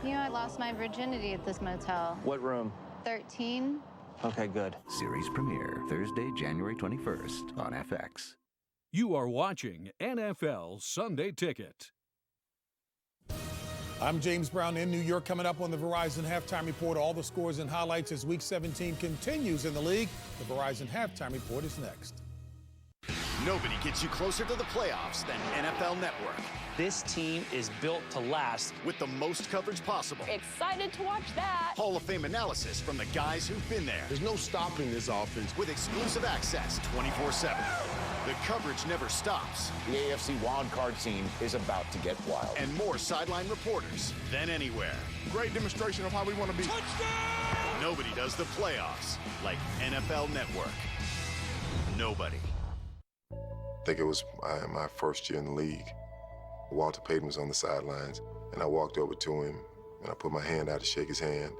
You know, I lost my virginity at this motel. What room? 13. Okay, good. Series premiere Thursday, January 21st on FX. You are watching NFL Sunday Ticket. I'm James Brown in New York. Coming up on the Verizon Halftime Report, all the scores and highlights as Week 17 continues in the league. The Verizon Halftime Report is next. Nobody gets you closer to the playoffs than NFL Network. This team is built to last. With the most coverage possible. Excited to watch that. Hall of Fame analysis from the guys who've been there. There's no stopping this offense. With exclusive access 24/7. The coverage never stops. The AFC wildcard scene is about to get wild. And more sideline reporters than anywhere. Great demonstration of how we want to be. Touchdown! Nobody does the playoffs like NFL Network. Nobody. I think it was my first year in the league. Walter Payton was on the sidelines, and I walked over to him, and I put my hand out to shake his hand.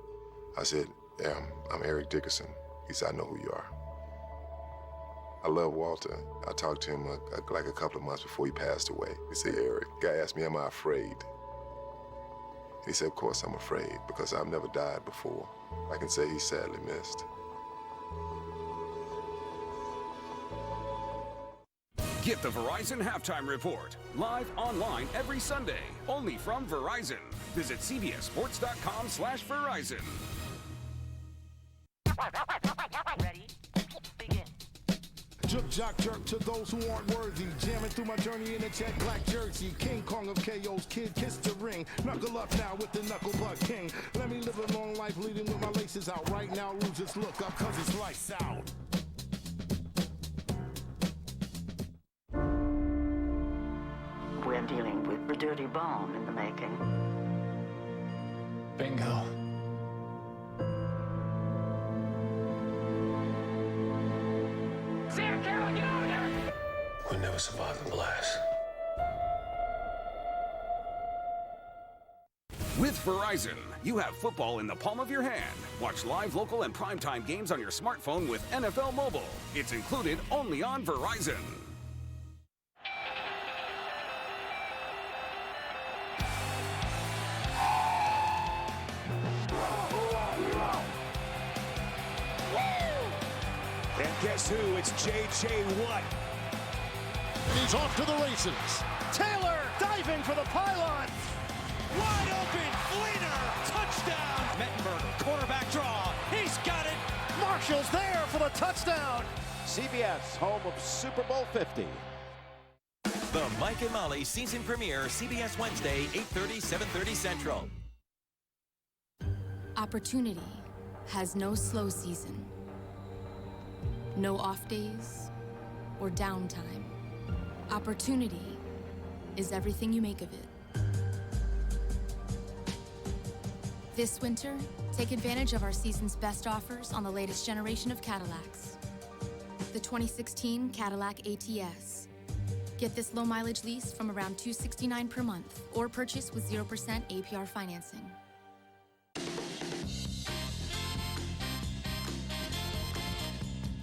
I said, "Yeah, I'm Eric Dickerson." He said, "I know who you are." I love Walter. I talked to him like a couple of months before he passed away. He said, "Eric," the guy asked me, "Am I afraid?" And he said, "Of course I'm afraid, because I've never died before." I can say he sadly missed. Get the Verizon Halftime Report, live online every Sunday, only from Verizon. Visit cbssports.com/Verizon. Ready? Begin. Jerk, jock, jerk to those who aren't worthy. Jamming through my journey in a jet black jersey. King Kong of KO's kid, kiss the ring. Knuckle up now with the knuckle butt king. Let me live a long life leading with my laces out. Right now, losers look up cause it's lights out. We're dealing with a dirty bomb in the making. Bingo. Sam Carroll, get over there! We'll never survive the blast. With Verizon, you have football in the palm of your hand. Watch live, local, and primetime games on your smartphone with NFL Mobile. It's included only on Verizon. And guess who? It's J.J. Watt. He's off to the races. Taylor diving for the pylon. Wide open. Fleener. Touchdown. Mettenberger. Quarterback draw. He's got it. Marshall's there for the touchdown. CBS, home of Super Bowl 50. The Mike and Molly season premiere, CBS Wednesday, 8:30, 7:30 Central. Opportunity has no slow season. No off days or downtime. Opportunity is everything you make of it. This winter, take advantage of our season's best offers on the latest generation of Cadillacs. The 2016 Cadillac ATS. Get this low mileage lease from around $269 per month or purchase with 0% APR financing.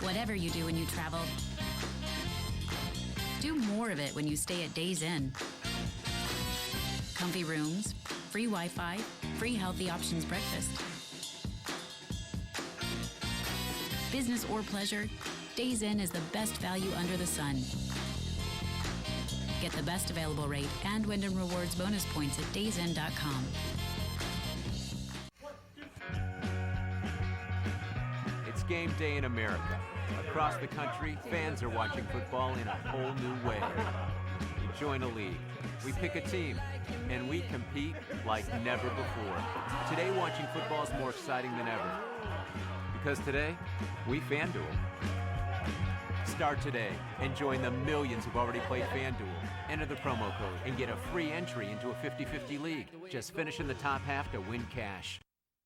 Whatever you do when you travel, do more of it when you stay at Days Inn. Comfy rooms, free Wi-Fi, free healthy options breakfast. Business or pleasure, Days Inn is the best value under the sun. Get the best available rate and Wyndham Rewards bonus points at daysinn.com. It's game day in America. Across the country, fans are watching football in a whole new way. We join a league, we pick a team, and we compete like never before. Today, watching football is more exciting than ever. Because today, we FanDuel. Start today and join the millions who've already played FanDuel. Enter the promo code and get a free entry into a 50-50 league. Just finish in the top half to win cash.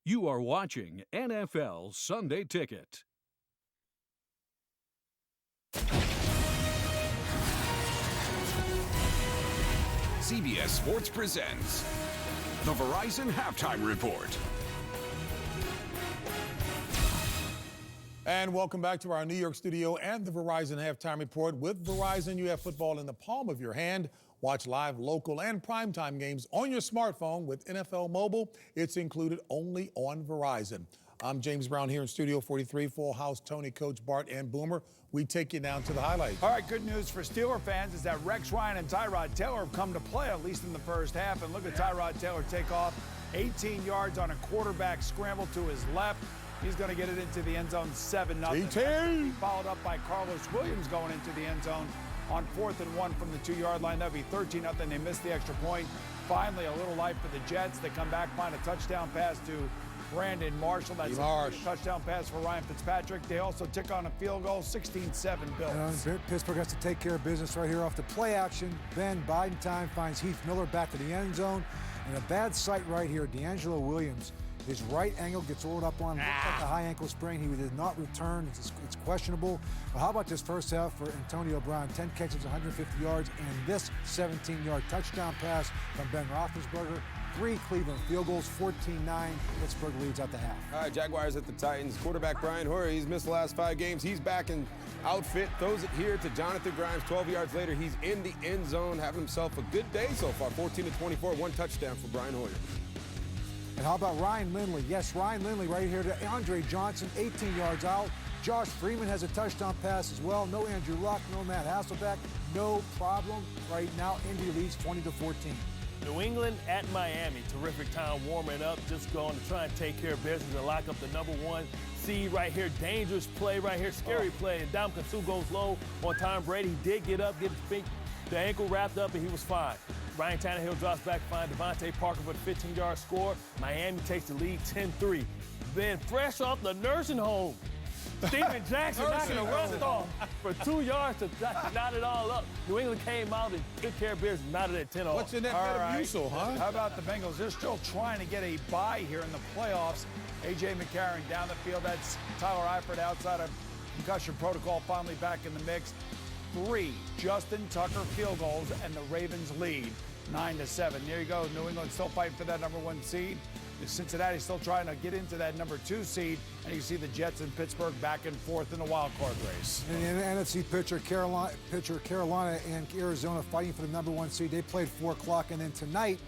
You are watching NFL Sunday Ticket. CBS Sports presents the Verizon Halftime Report. And welcome back to our New York studio and the Verizon Halftime Report. With Verizon, you have football in the palm of your hand. Watch live, local, and primetime games on your smartphone with NFL Mobile. It's included only on Verizon. I'm James Brown here in Studio 43, Full House, Tony, Coach Bart, and Boomer. We take you down to the highlights. All right, good news for Steeler fans is that Rex Ryan and Tyrod Taylor have come to play, at least in the first half. And look at Tyrod Taylor take off 18 yards on a quarterback scramble to his left. He's going to get it into the end zone 7-0. Followed up by Carlos Williams going into the end zone on 4th and 1 from the 2-yard line. That'd be 13-0. They missed the extra point. Finally, a little life for the Jets. They come back, find a touchdown pass to Brandon Marshall. That's a touchdown pass for Ryan Fitzpatrick. They also tick on a field goal, 16-7 Bills. Pittsburgh has to take care of business right here off the play action. Then Biden time finds Heath Miller back to the end zone. And a bad sight right here, D'Angelo Williams. His right ankle gets rolled up on, looks like a high ankle sprain. He did not return. It's questionable. But how about this first half for Antonio Brown? 10 catches, 150 yards, and this 17-yard touchdown pass from Ben Roethlisberger. 3 Cleveland field goals, 14-9. Pittsburgh leads at the half. All right, Jaguars at the Titans. Quarterback Brian Hoyer, he's missed the last 5 games. He's back in outfit, throws it here to Jonathan Grimes. 12 yards later, he's in the end zone, having himself a good day so far. 14-24, 1 touchdown for Brian Hoyer. And how about Ryan Lindley? Yes, Ryan Lindley right here to Andre Johnson, 18 yards out. Josh Freeman has a touchdown pass as well. No Andrew Luck, no Matt Hasselbeck, no problem. Right now, Indy leads 20-14. New England at Miami. Terrific time warming up. Just going to try and take care of business and lock up the #1 seed right here. Dangerous play right here. Scary play. And Ndamukong Suh goes low on Tom Brady. He did get up, get the ankle wrapped up, and he was fine. Ryan Tannehill drops back, finds Devontae Parker for the 15-yard score. Miami takes the lead 10-3. Then fresh off the nursing home, Steven Jackson knocking a rust off for 2 yards to knot it all up. New England came out and took care of business, knotted at 10-all. What's in that Metamucil, huh? How about the Bengals? They're still trying to get a bye here in the playoffs. A.J. McCarron down the field. That's Tyler Eifert outside of concussion protocol, finally back in the mix. 3 Justin Tucker field goals, and the Ravens lead 9-7. There you go. New England still fighting for that #1 seed. Cincinnati still trying to get into that #2 seed, and you see the Jets and Pittsburgh back and forth in the wild card race. And the NFC Carolina and Arizona fighting for the #1 seed. They played 4 o'clock, and then tonight,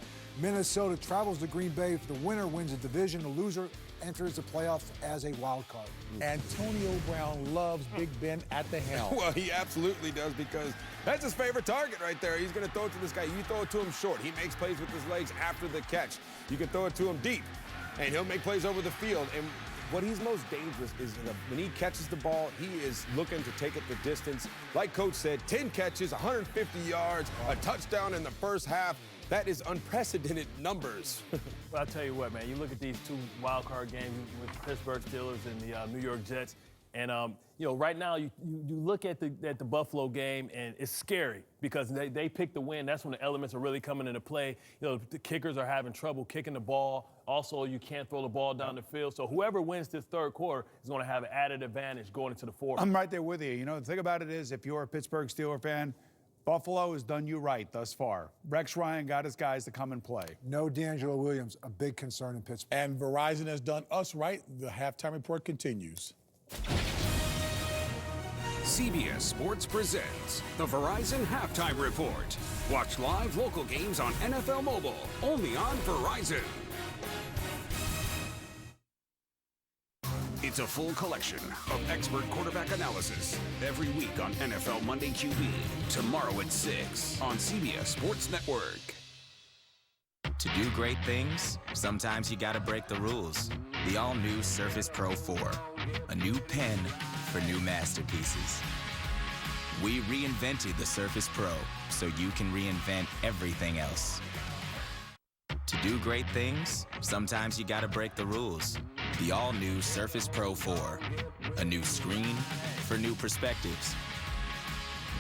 Minnesota travels to Green Bay. If the winner wins the division, the loser enters the playoffs as a wild card. Antonio Brown loves Big Ben at the helm. Well, he absolutely does, because that's his favorite target right there. He's going to throw it to this guy. You throw it to him short. He makes plays with his legs after the catch. You can throw it to him deep, and he'll make plays over the field. And what he's most dangerous is that when he catches the ball, he is looking to take it the distance. Like Coach said, 10 catches, 150 yards, a touchdown in the first half. That is unprecedented numbers. Well, I'll tell you what, man. You look at these 2 wild card games with the Pittsburgh Steelers and the New York Jets, and right now you look at the Buffalo game, and it's scary because they pick the win. That's when the elements are really coming into play. The kickers are having trouble kicking the ball. Also, you can't throw the ball down the field. So whoever wins this third quarter is going to have an added advantage going into the fourth. I'm right there with you. The thing about it is, if you're a Pittsburgh Steeler fan, Buffalo has done you right thus far. Rex Ryan got his guys to come and play. No D'Angelo Williams, a big concern in Pittsburgh. And Verizon has done us right. The halftime report continues. CBS Sports presents the Verizon Halftime Report. Watch live local games on NFL Mobile, only on Verizon. It's a full collection of expert quarterback analysis every week on NFL Monday QB. Tomorrow at 6 on CBS Sports Network. To do great things, sometimes you gotta break the rules. The all-new Surface Pro 4. A new pen for new masterpieces. We reinvented the Surface Pro so you can reinvent everything else. To do great things, sometimes you gotta break the rules. The all-new Surface Pro 4. A new screen for new perspectives.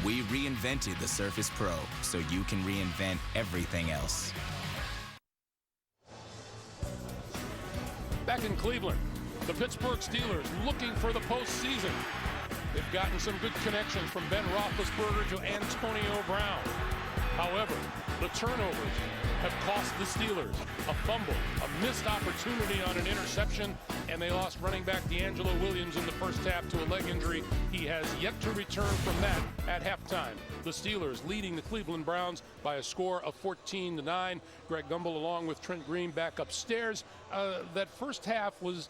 We reinvented the Surface Pro so you can reinvent everything else. Back in Cleveland, the Pittsburgh Steelers looking for the postseason. They've gotten some good connections from Ben Roethlisberger to Antonio Brown. However, the turnovers have cost the Steelers a fumble, a missed opportunity on an interception, and they lost running back D'Angelo Williams in the first half to a leg injury. He has yet to return from that at halftime. The Steelers leading the Cleveland Browns by a score of 14-9. Greg Gumbel along with Trent Green back upstairs. That first half was,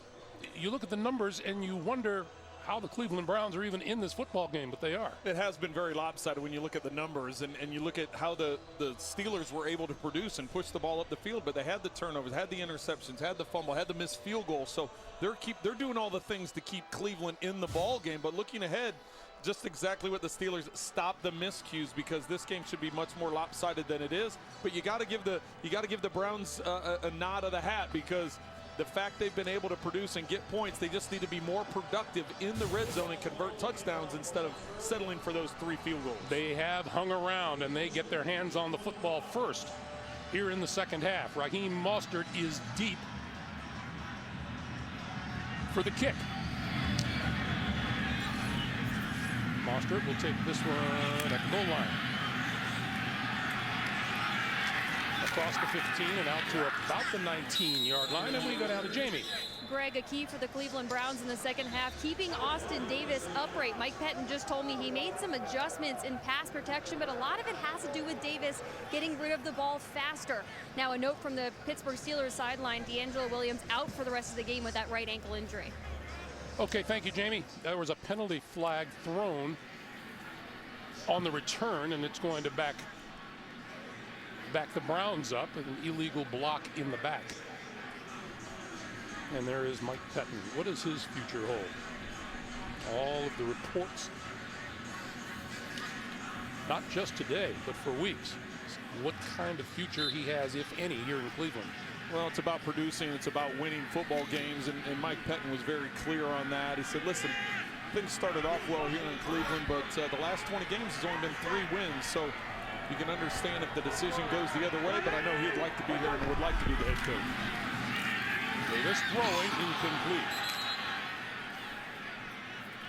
you look at the numbers and you wonder how the Cleveland Browns are even in this football game, but they are. It has been very lopsided when you look at the numbers and you look at how the Steelers were able to produce and push the ball up the field, but they had the turnovers, had the interceptions, had the fumble, had the missed field goal. So they're doing all the things to keep Cleveland in the ball game. But looking ahead, just exactly what the Steelers stop the miscues, because this game should be much more lopsided than it is. But you got to give the Browns a nod of the hat, because the fact they've been able to produce and get points, they just need to be more productive in the red zone and convert touchdowns instead of settling for those 3 field goals. They have hung around, and they get their hands on the football first here in the second half. Raheem Mostert is deep for the kick. Mostert will take this one at the goal line. Across the 15 and out to about the 19-yard line, and we go down to Jamie. Greg, a key for the Cleveland Browns in the second half, keeping Austin Davis upright. Mike Pettin just told me he made some adjustments in pass protection, but a lot of it has to do with Davis getting rid of the ball faster. Now, a note from the Pittsburgh Steelers sideline, D'Angelo Williams out for the rest of the game with that right ankle injury. Okay, thank you, Jamie. There was a penalty flag thrown on the return, and it's going to back the Browns up with an illegal block in the back. And there is Mike Pettin. What does his future hold? All of the reports, not just today, but for weeks, what kind of future he has, if any, here in Cleveland. Well, it's about producing, it's about winning football games, and Mike Pettin was very clear on that. He said, listen, things started off well here in Cleveland, but the last 20 games has only been 3 wins, so you can understand if the decision goes the other way, but I know he'd like to be here and would like to be the head coach. Davis throwing incomplete.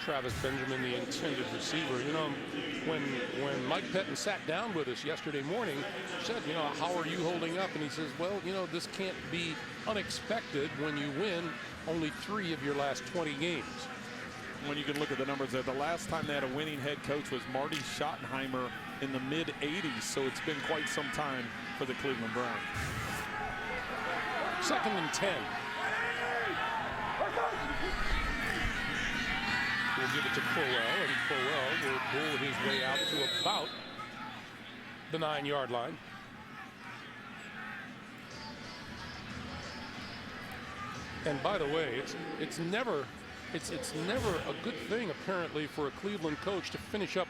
Travis Benjamin, the intended receiver. You know, when Mike Pettin sat down with us yesterday morning, said, you know, how are you holding up? And he says, well, you know, this can't be unexpected when you win only 3 of your last 20 games. When you can look at the numbers there, the last time they had a winning head coach was Marty Schottenheimer in the mid-'80s, so it's been quite some time for the Cleveland Browns. 2nd and 10. We'll give it to Crowell, and Crowell will pull his way out to about the 9-yard line. And by the way, it's never a good thing, apparently, for a Cleveland coach to finish up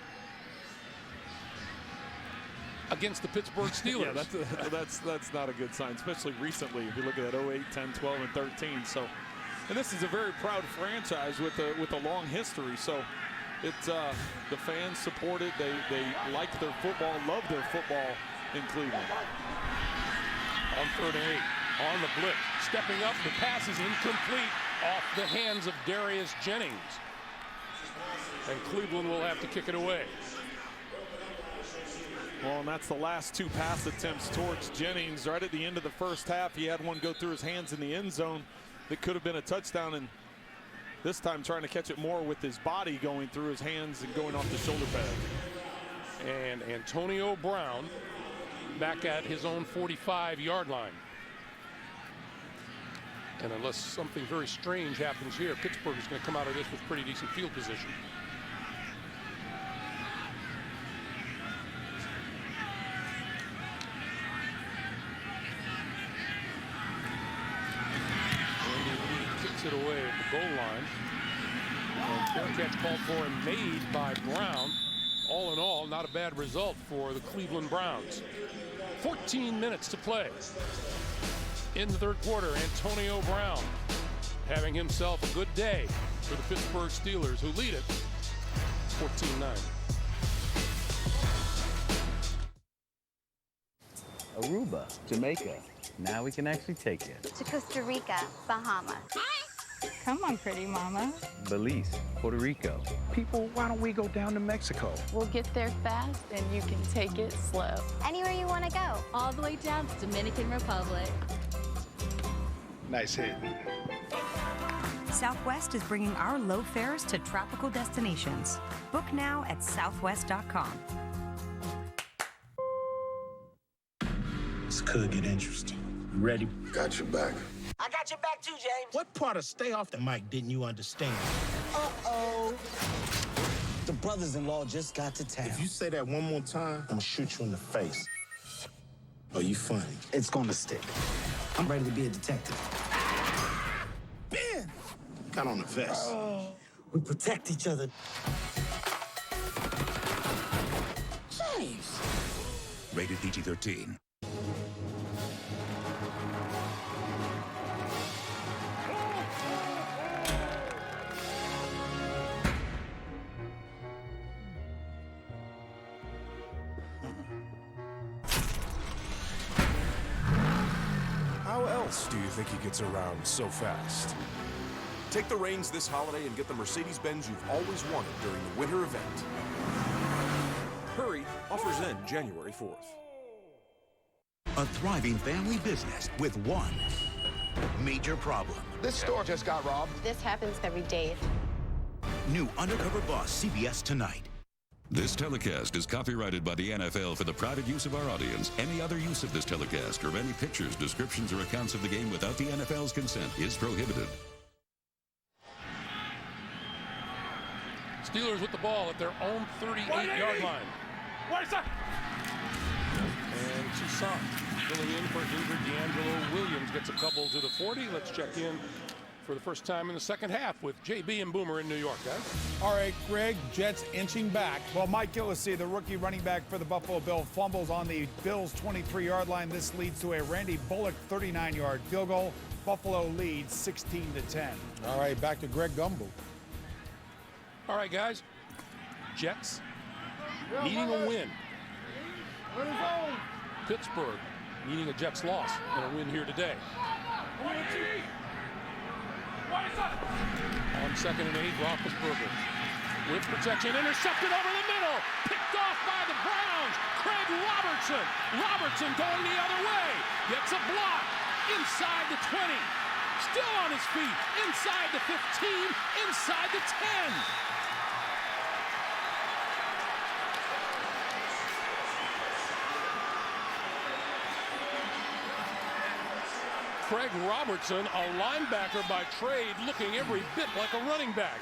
against the Pittsburgh Steelers. Yeah, that's not a good sign, especially recently. If you look at that 08, 10, 12, and 13. So, and this is a very proud franchise with a long history. So, it's the fans support it. They like their football, love their football in Cleveland. On 3rd and 8, on the blitz, stepping up, the pass is incomplete off the hands of Darius Jennings, and Cleveland will have to kick it away. Well, and that's the last 2 pass attempts towards Jennings. Right at the end of the first half, he had one go through his hands in the end zone that could have been a touchdown, and this time trying to catch it more with his body going through his hands and going off the shoulder pad. And Antonio Brown back at his own 45-yard line. And unless something very strange happens here, Pittsburgh is going to come out of this with pretty decent field position. It away at the goal line. And fair catch called for and made by Brown. All in all, not a bad result for the Cleveland Browns. 14 minutes to play. In the 3rd quarter, Antonio Brown having himself a good day for the Pittsburgh Steelers, who lead it 14-9. Aruba, Jamaica. Now we can actually take it. To Costa Rica, Bahamas. Come on, pretty mama. Belize, Puerto Rico. People, why don't we go down to Mexico? We'll get there fast, and you can take it slow. Anywhere you want to go. All the way down to Dominican Republic. Nice hit. Southwest is bringing our low fares to tropical destinations. Book now at southwest.com. This could get interesting. You ready? Got your back. I got your back too, James. What part of stay off the mic didn't you understand? Uh-oh. The brothers-in-law just got to town. If you say that one more time, I'm gonna shoot you in the face. Oh, you funny. It's gonna stick. I'm ready to be a detective. Ben! Got on the vest. We protect each other. James! Rated PG-13. How else do you think he gets around so fast? Take the reins this holiday and get the Mercedes-Benz you've always wanted during the winter event. Hurry, offers end January 4th. A thriving family business with one major problem. This store just got robbed. This happens every day. New Undercover Boss, CBS tonight. This telecast is copyrighted by the NFL for the private use of our audience. Any other use of this telecast or any pictures, descriptions, or accounts of the game without the NFL's consent is prohibited. Steelers with the ball at their own 38-yard line. And Toussaint filling in for injured D'Angelo Williams gets a couple to the 40. Let's check in for the first time in the second half with JB and Boomer in New York, guys. All right, Greg, Jets inching back. Well, Mike Gillislee, the rookie running back for the Buffalo Bills, fumbles on the Bills' 23-yard line. This leads to a Randy Bullock 39-yard field goal. Buffalo leads 16-10. All right, back to Greg Gumbel. All right, guys. Jets needing a win. Pittsburgh needing a Jets loss and a win here today. On 2nd and 8, Roethlisberger with protection, intercepted over the middle, picked off by the Browns. Craig Robertson. Robertson going the other way, gets a block inside the 20, still on his feet, inside the 15, inside the 10. Craig Robertson, a linebacker by trade, looking every bit like a running back.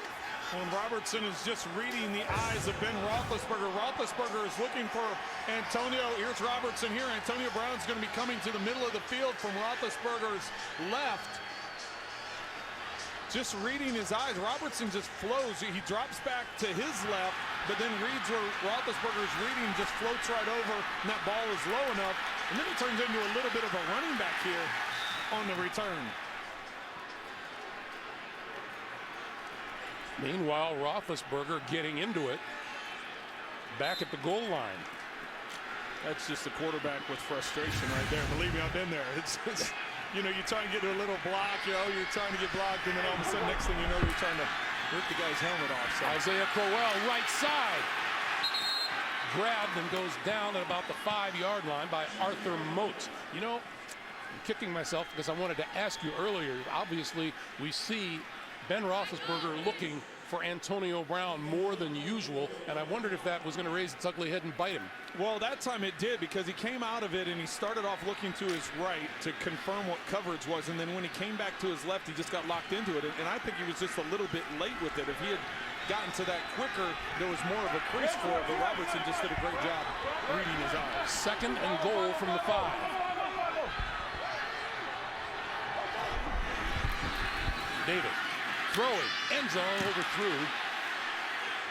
When Robertson is just reading the eyes of Ben Roethlisberger. Roethlisberger is looking for Antonio. Here's Robertson here. Antonio Brown's going to be coming to the middle of the field from Roethlisberger's left. Just reading his eyes. Robertson just flows. He drops back to his left, but then reads where Roethlisberger's reading, just floats right over, and that ball is low enough. And then it turns into a little bit of a running back here on the return. Meanwhile, Roethlisberger getting into it back at the goal line. That's just a quarterback with frustration right there. Believe me, I've been there. It's you know, you try and get to a little block, you're trying to get blocked, and then all of a sudden, next thing you know, you're trying to rip the guy's helmet off. So. Isaiah Crowell, right side. Grabbed and goes down at about the 5-yard line by Arthur Moat. You know, I'm kicking myself because I wanted to ask you earlier. Obviously, we see Ben Roethlisberger looking for Antonio Brown more than usual, and I wondered if that was going to raise its ugly head and bite him. Well, that time it did, because he came out of it and he started off looking to his right to confirm what coverage was, and then when he came back to his left, he just got locked into it, and I think he was just a little bit late with it. If he had gotten to that quicker, there was more of a crease for it, but Robertson just did a great job reading his eyes. 2nd and goal from the 5. David throwing, end zone, overthrew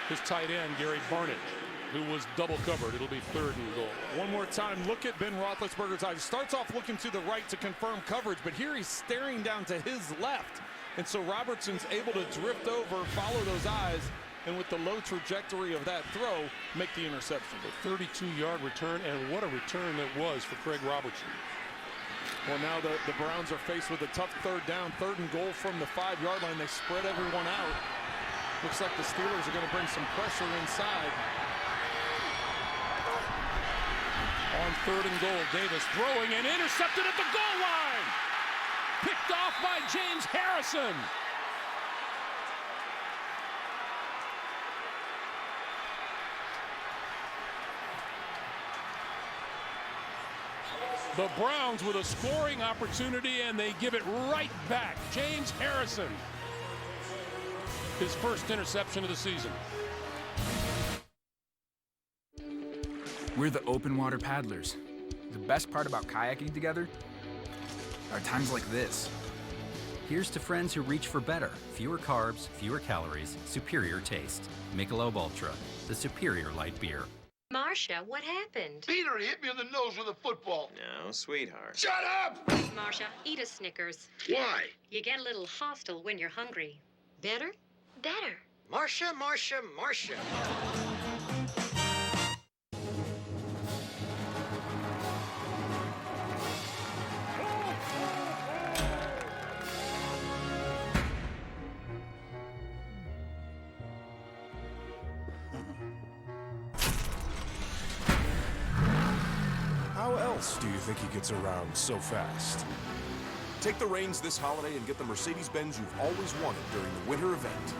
his tight end, Gary Barnidge, who was double covered. It'll be 3rd and goal. One more time, look at Ben Roethlisberger's eyes. He starts off looking to the right to confirm coverage, but here he's staring down to his left. And so Robertson's able to drift over, follow those eyes, and with the low trajectory of that throw, make the interception. A 32-yard return, and what a return that was for Craig Robertson. Well, now the Browns are faced with a tough third down, 3rd and goal from the 5-yard line. They spread everyone out. Looks like the Steelers are going to bring some pressure inside. On 3rd and goal, Davis throwing and intercepted at the goal line. Picked off by James Harrison. The Browns with a scoring opportunity, and they give it right back. James Harrison, his first interception of the season. We're the open water paddlers. The best part about kayaking together are times like this. Here's to friends who reach for better. Fewer carbs, fewer calories, superior taste. Michelob Ultra, the superior light beer. Marcia, what happened? Peter hit me in the nose with a football. No, sweetheart. Shut up! Marcia, eat a Snickers. Why? You get a little hostile when you're hungry. Better? Better. Marcia, Marcia, Marcia. How else do you think he gets around so fast? Take the reins this holiday and get the Mercedes-Benz you've always wanted during the winter event.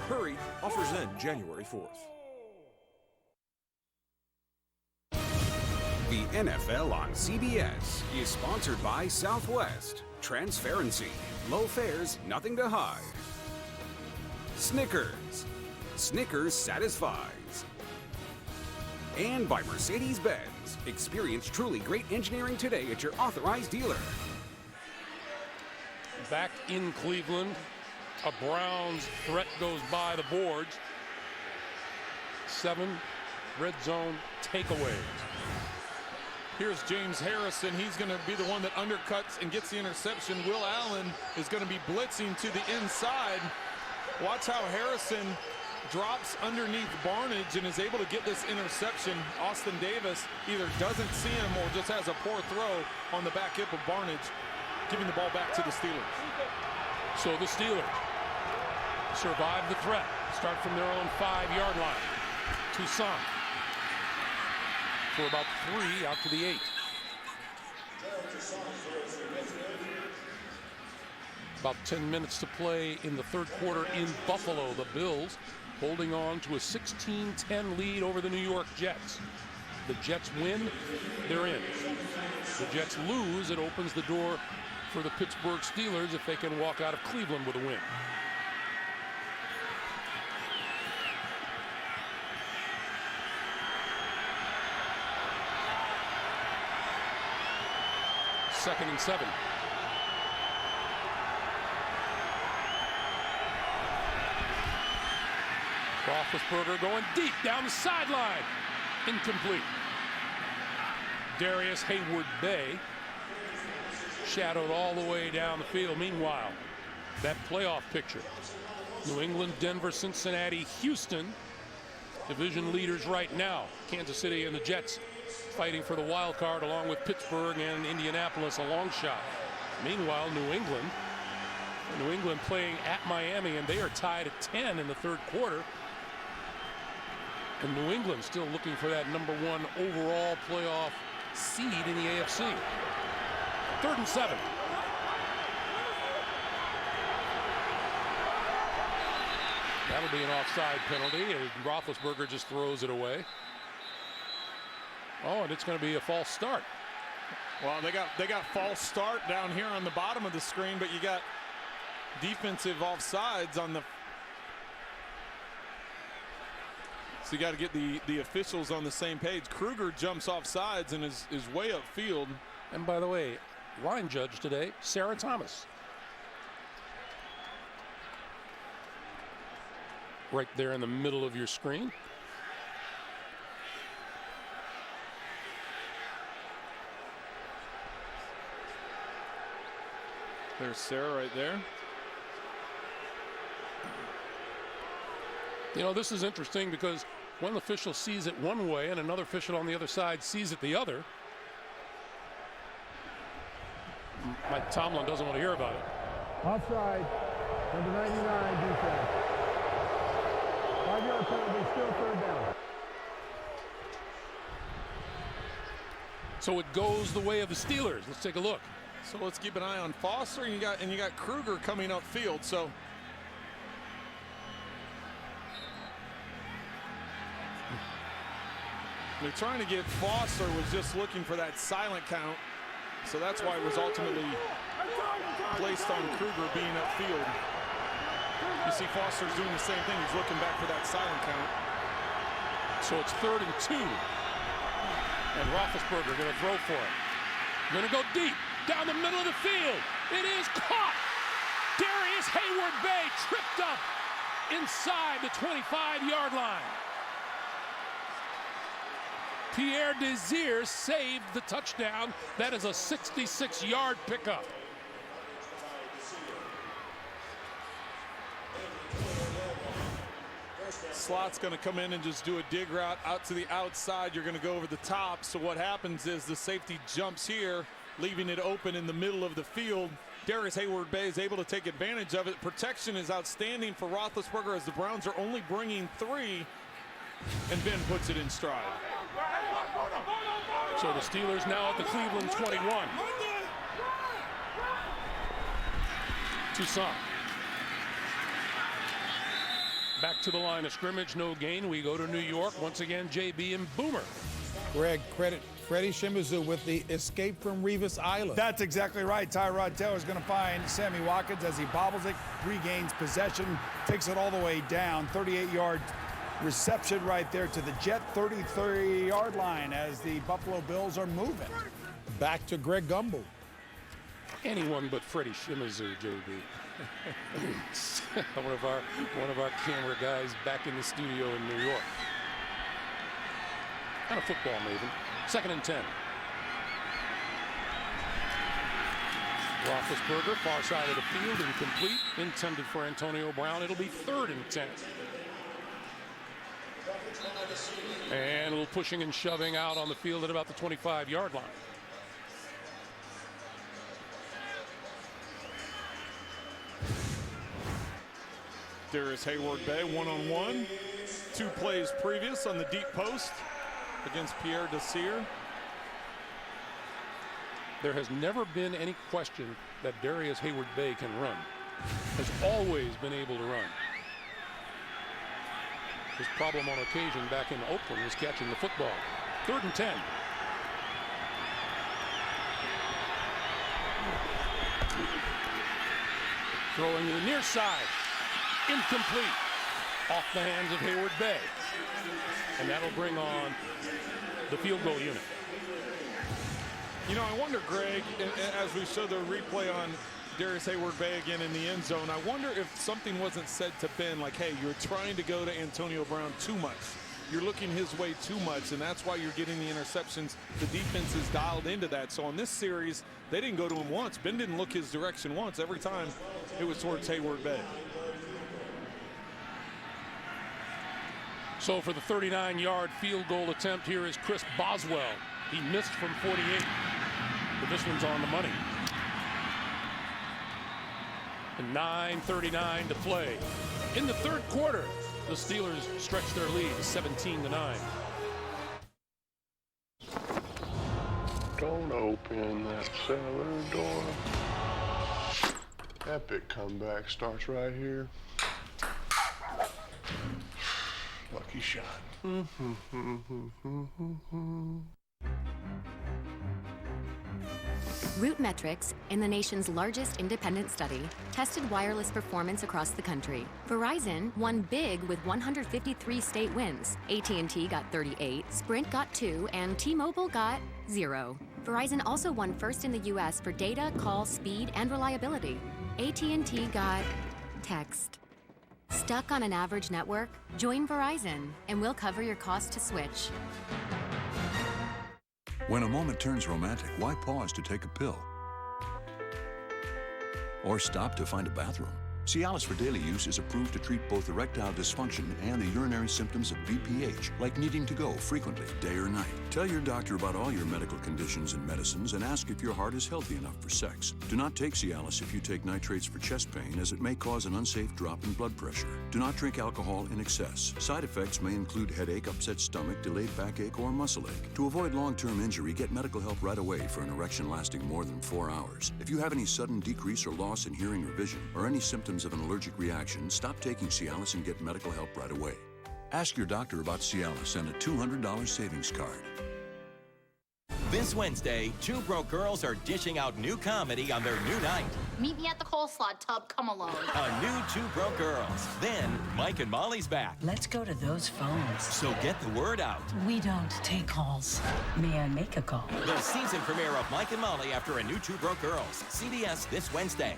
Hurry, offers end January 4th. The NFL on CBS is sponsored by Southwest. Transparency, low fares, nothing to hide. Snickers. Snickers satisfies. And by Mercedes-Benz. Experience truly great engineering today at your authorized dealer. Back in Cleveland, a Browns threat goes by the boards. 7 red zone takeaways. Here's James Harrison. He's going to be the one that undercuts and gets the interception. Will Allen is going to be blitzing to the inside. Watch how Harrison drops underneath Barnidge and is able to get this interception. Austin Davis either doesn't see him or just has a poor throw on the back hip of Barnidge, giving the ball back to the Steelers. So the Steelers survive the threat. Start from their own 5-yard line. Toussaint for about 3 out to the 8. About 10 minutes to play in the 3rd quarter in Buffalo. The Bills holding on to a 16-10 lead over the New York Jets. The Jets win, they're in. The Jets lose, it opens the door for the Pittsburgh Steelers if they can walk out of Cleveland with a win. Second and 7. Roethlisberger going deep down the sideline. Incomplete. Darius Hayward-Bay shadowed all the way down the field. Meanwhile, that playoff picture. New England, Denver, Cincinnati, Houston. Division leaders right now. Kansas City and the Jets fighting for the wild card along with Pittsburgh and Indianapolis a long shot. Meanwhile, New England playing at Miami, and they are tied at 10 in the 3rd quarter. And New England still looking for that #1 overall playoff seed in the AFC. 3rd and 7. That'll be an offside penalty, and Roethlisberger just throws it away. Oh, and it's going to be a false start. Well, they got false start down here on the bottom of the screen, but you got defensive offsides on the. So you got to get the officials on the same page. Kruger jumps off sides and is way upfield. And by the way, line judge today, Sarah Thomas. Right there in the middle of your screen. There's Sarah right there. You know, this is interesting because one official sees it one way and another official on the other side sees it the other. Mike Tomlin doesn't want to hear about it. Offside, number 99 defense. 5-yard penalty, still third down. So it goes the way of the Steelers. Let's take a look. So let's keep an eye on Foster, and you got Kruger coming upfield. So they're trying to get Foster, was just looking for that silent count. So that's why it was ultimately placed on Kruger being upfield. You see Foster's doing the same thing. He's looking back for that silent count. So it's 3rd and 2. And Roethlisberger going to throw for it. Going to go deep down the middle of the field. It is caught. Darius Hayward-Bay tripped up inside the 25-yard line. Pierre Desir saved the touchdown. That is a 66-yard pickup. Slot's going to come in and just do a dig route out to the outside. You're going to go over the top. So what happens is the safety jumps here, leaving it open in the middle of the field. Darius Hayward-Bay is able to take advantage of it. Protection is outstanding for Roethlisberger as the Browns are only bringing 3, and Ben puts it in stride. So the Steelers now at the Cleveland 21. Toussaint. Back to the line of scrimmage, no gain. We go to New York. Once again, JB and Boomer. Greg, credit Freddie Shimizu with the escape from Revis Island. That's exactly right. Tyrod Taylor's going to find Sammy Watkins as he bobbles it, regains possession, takes it all the way down. 38-yard reception right there to the Jet 33-yard line as the Buffalo Bills are moving. Back to Greg Gumbel. Anyone but Freddie Shimizu, JB. one of our camera guys back in the studio in New York. Kind of football maven. 2nd and 10. Roethlisberger, far side of the field, incomplete, intended for Antonio Brown. It'll be 3rd and 10. And a little pushing and shoving out on the field at about the 25-yard line. Darius Hayward-Bay one-on-one. 2 plays previous on the deep post against Pierre Desir. There has never been any question that Darius Hayward-Bay can run. Has always been able to run. His problem on occasion back in Oakland was catching the football. 3rd and 10. Throwing to the near side. Incomplete. Off the hands of Hayward-Bay. And that'll bring on the field goal unit. You know, I wonder, Greg, as we show the replay on Darius Hayward-Bay again in the end zone, I wonder if something wasn't said to Ben, like, hey, you're trying to go to Antonio Brown too much. You're looking his way too much, and that's why you're getting the interceptions. The defense is dialed into that. So on this series, they didn't go to him once. Ben didn't look his direction once. Every time it was towards Hayward-Bay. So for the 39-yard field goal attempt, here is Chris Boswell. He missed from 48, but this one's on the money. And 9:39 to play. In the 3rd quarter, the Steelers stretch their lead 17-9. Don't open that cellar door. Epic comeback starts right here. Lucky shot. RootMetrics, in the nation's largest independent study, tested wireless performance across the country. Verizon won big with 153 state wins. AT&T got 38, Sprint got 2, and T-Mobile got 0. Verizon also won first in the U.S. for data, call, speed, and reliability. AT&T got text. Stuck on an average network? Join Verizon, and we'll cover your cost to switch. When a moment turns romantic, why pause to take a pill? Or stop to find a bathroom? Cialis for daily use is approved to treat both erectile dysfunction and the urinary symptoms of BPH, like needing to go frequently, day or night. Tell your doctor about all your medical conditions and medicines and ask if your heart is healthy enough for sex. Do not take Cialis if you take nitrates for chest pain, as it may cause an unsafe drop in blood pressure. Do not drink alcohol in excess. Side effects may include headache, upset stomach, delayed backache, or muscle ache. To avoid long-term injury, get medical help right away for an erection lasting more than 4 hours. If you have any sudden decrease or loss in hearing or vision, or any symptoms of an allergic reaction, stop taking Cialis and get medical help right away. Ask your doctor about Cialis and a $200 savings card. This Wednesday, two broke girls are dishing out new comedy on their new night. Meet me at the coleslaw tub, come alone. A new Two Broke Girls. Then, Mike and Molly's back. Let's go to those phones. So get the word out. We don't take calls. May I make a call? The season premiere of Mike and Molly after a new Two Broke Girls. CBS this Wednesday.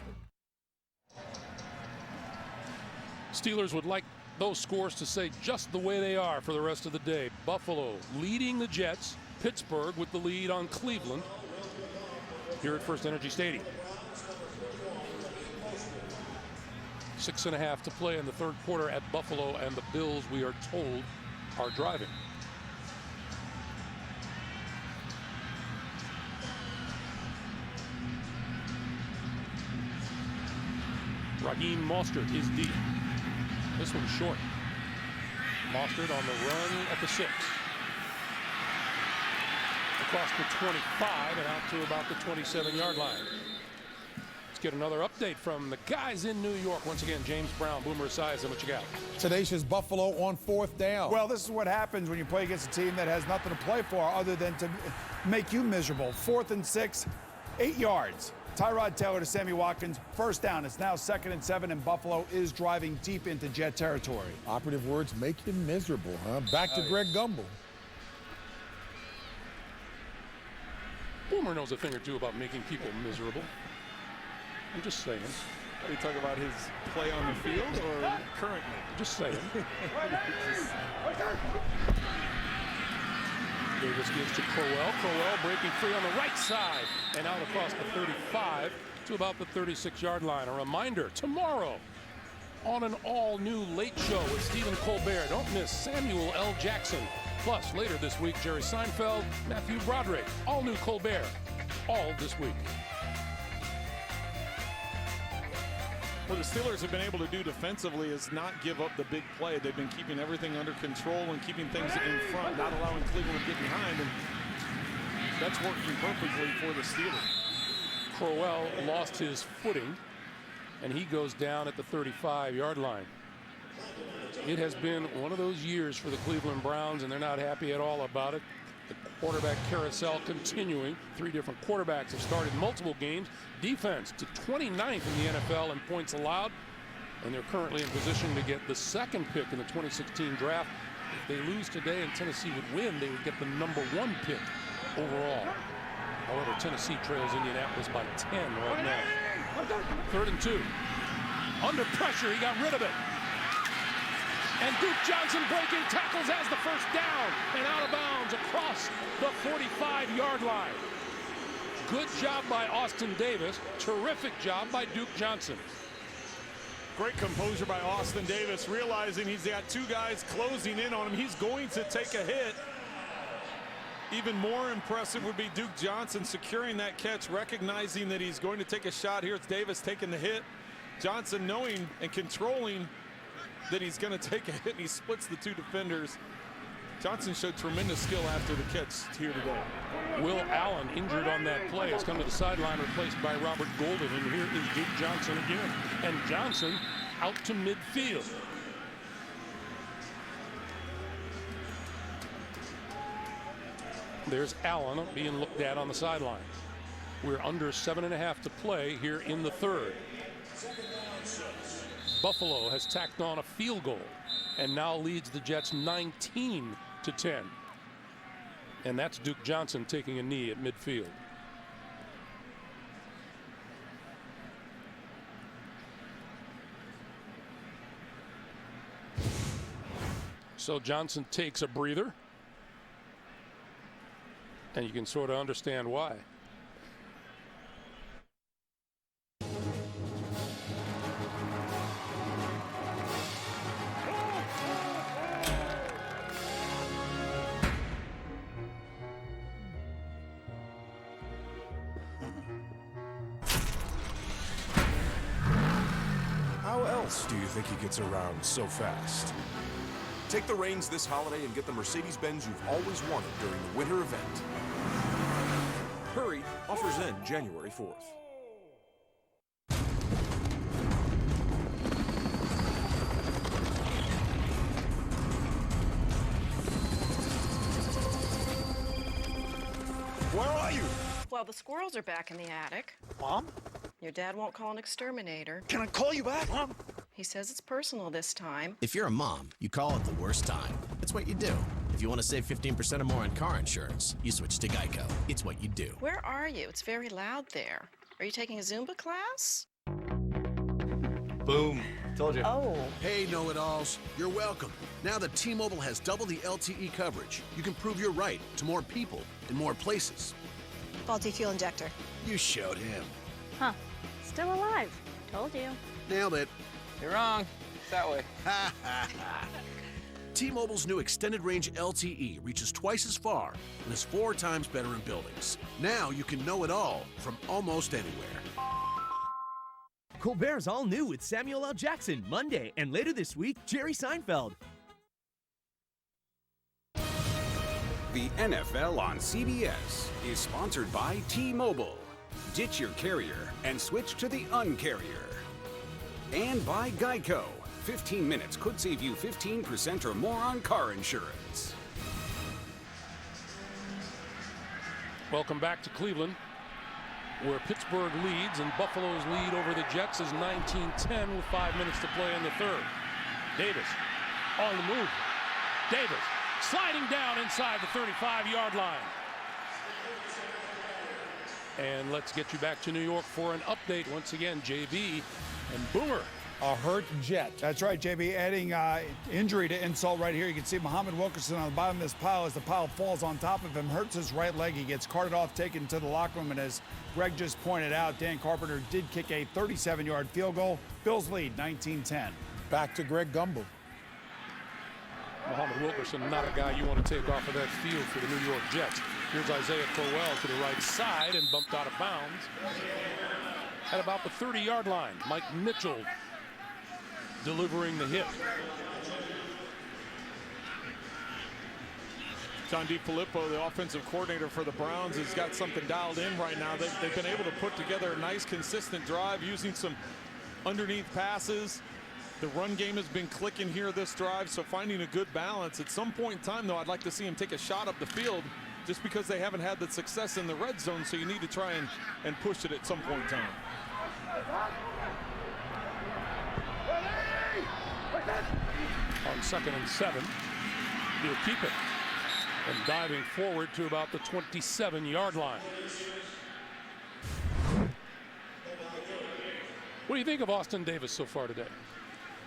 Steelers would like those scores to stay just the way they are for the rest of the day. Buffalo leading the Jets. Pittsburgh with the lead on Cleveland here at First Energy Stadium. 6.5 to play in the third quarter at Buffalo, and the Bills, we are told, are driving. Raheem Mostert is deep. This one's short. Mostert on the run at the 6. Across the 25 and out to about the 27-yard line. Let's get another update from the guys in New York. Once again, James Brown, Boomer Esiason, what you got? Tenacious Buffalo on 4th down. Well, this is what happens when you play against a team that has nothing to play for other than to make you miserable. 4th and 6, 8 yards. Tyrod Taylor to Sammy Watkins, first down. It's now 2nd and 7, and Buffalo is driving deep into Jet territory. Operative words, make him miserable, huh? Back to Greg Gumbel. Boomer knows a thing or two about making people miserable. I'm just saying. Are you talking about his play on the field or currently? Just saying. Davis gives to Crowell. Crowell breaking free on the right side and out across the 35 to about the 36-yard line. A reminder, tomorrow on an all-new late show with Stephen Colbert. Don't miss Samuel L. Jackson. Plus, later this week, Jerry Seinfeld, Matthew Broderick, all new Colbert, all this week. What the Steelers have been able to do defensively is not give up the big play. They've been keeping everything under control and keeping things in front, not allowing Cleveland to get behind, and that's working perfectly for the Steelers. Crowell lost his footing, and he goes down at the 35-yard line. It has been one of those years for the Cleveland Browns, and they're not happy at all about it. The quarterback carousel continuing. 3 different quarterbacks have started multiple games. Defense to 29th in the NFL in points allowed, and they're currently in position to get the 2nd pick in the 2016 draft. If they lose today and Tennessee would win, they would get the #1 pick overall. However, Tennessee trails Indianapolis by 10 right now. 3rd and 2. Under pressure, he got rid of it. And Duke Johnson breaking tackles has the first down and out of bounds across the 45-yard line. Good job by Austin Davis. Terrific job by Duke Johnson. Great composure by Austin Davis, realizing he's got 2 guys closing in on him. He's going to take a hit. Even more impressive would be Duke Johnson securing that catch, recognizing that he's going to take a shot. Here's Davis taking the hit. Johnson knowing and controlling that he's going to take a hit, and he splits the 2 defenders. Johnson showed tremendous skill after the catch here today. Will Allen, injured on that play, has come to the sideline, replaced by Robert Golden, and here is Duke Johnson again. And Johnson out to midfield. There's Allen being looked at on the sideline. We're under 7.5 to play here in the 3rd. Buffalo has tacked on a field goal and now leads the Jets 19-10. And that's Duke Johnson taking a knee at midfield. So Johnson takes a breather, and you can sort of understand why. How else do you think he gets around so fast? Take the reins this holiday and get the Mercedes-Benz you've always wanted during the winter event. Hurry, offers end January 4th. Where are you? Well, the squirrels are back in the attic. Mom? Your dad won't call an exterminator. Can I call you back, Mom? He says it's personal this time. If you're a mom, you call it the worst time. It's what you do. If you want to save 15% or more on car insurance, you switch to Geico. It's what you do. Where are you? It's very loud there. Are you taking a Zumba class? Boom. Told you. Oh. Hey, know-it-alls. You're welcome. Now that T-Mobile has double the LTE coverage, you can prove you're right to more people in more places. Faulty fuel injector. You showed him. Huh. Still alive. Told you. Nailed it. You're wrong. That way. T-Mobile's new extended range LTE reaches twice as far and is 4 times better in buildings. Now you can know it all from almost anywhere. Colbert's all new with Samuel L. Jackson Monday, and later this week, Jerry Seinfeld. The NFL on CBS is sponsored by T-Mobile. Ditch your carrier and switch to the Un-carrier. And by Geico. 15 minutes could save you 15% or more on car insurance. Welcome back to Cleveland, where Pittsburgh leads and Buffalo's lead over the Jets is 19-10 with 5 minutes to play in the third. Davis on the move. Davis sliding down inside the 35-yard line. And let's get you back to New York for an update. Once again, JB and Boomer. A hurt Jet. That's right, JB. Adding injury to insult right here. You can see Muhammad Wilkerson on the bottom of this pile as the pile falls on top of him, hurts his right leg. He gets carted off, taken to the locker room, and as Greg just pointed out, Dan Carpenter did kick a 37-yard field goal. Bills lead 19-10. Back to Greg Gumbel. Muhammad Wilkerson, not a guy you want to take off of that field for the New York Jets. Here's Isaiah Crowell to the right side and bumped out of bounds at about the 30-yard line. Mike Mitchell delivering the hit. John DeFilippo, the offensive coordinator for the Browns, has got something dialed in right now. They've been able to put together a nice, consistent drive using some underneath passes. The run game has been clicking here this drive, so finding a good balance. At some point in time, though, I'd like to see him take a shot up the field just because they haven't had the success in the red zone, so you need to try and push it at some point in time. On 2nd and 7, he'll keep it. And diving forward to about the 27-yard line. What do you think of Austin Davis so far today?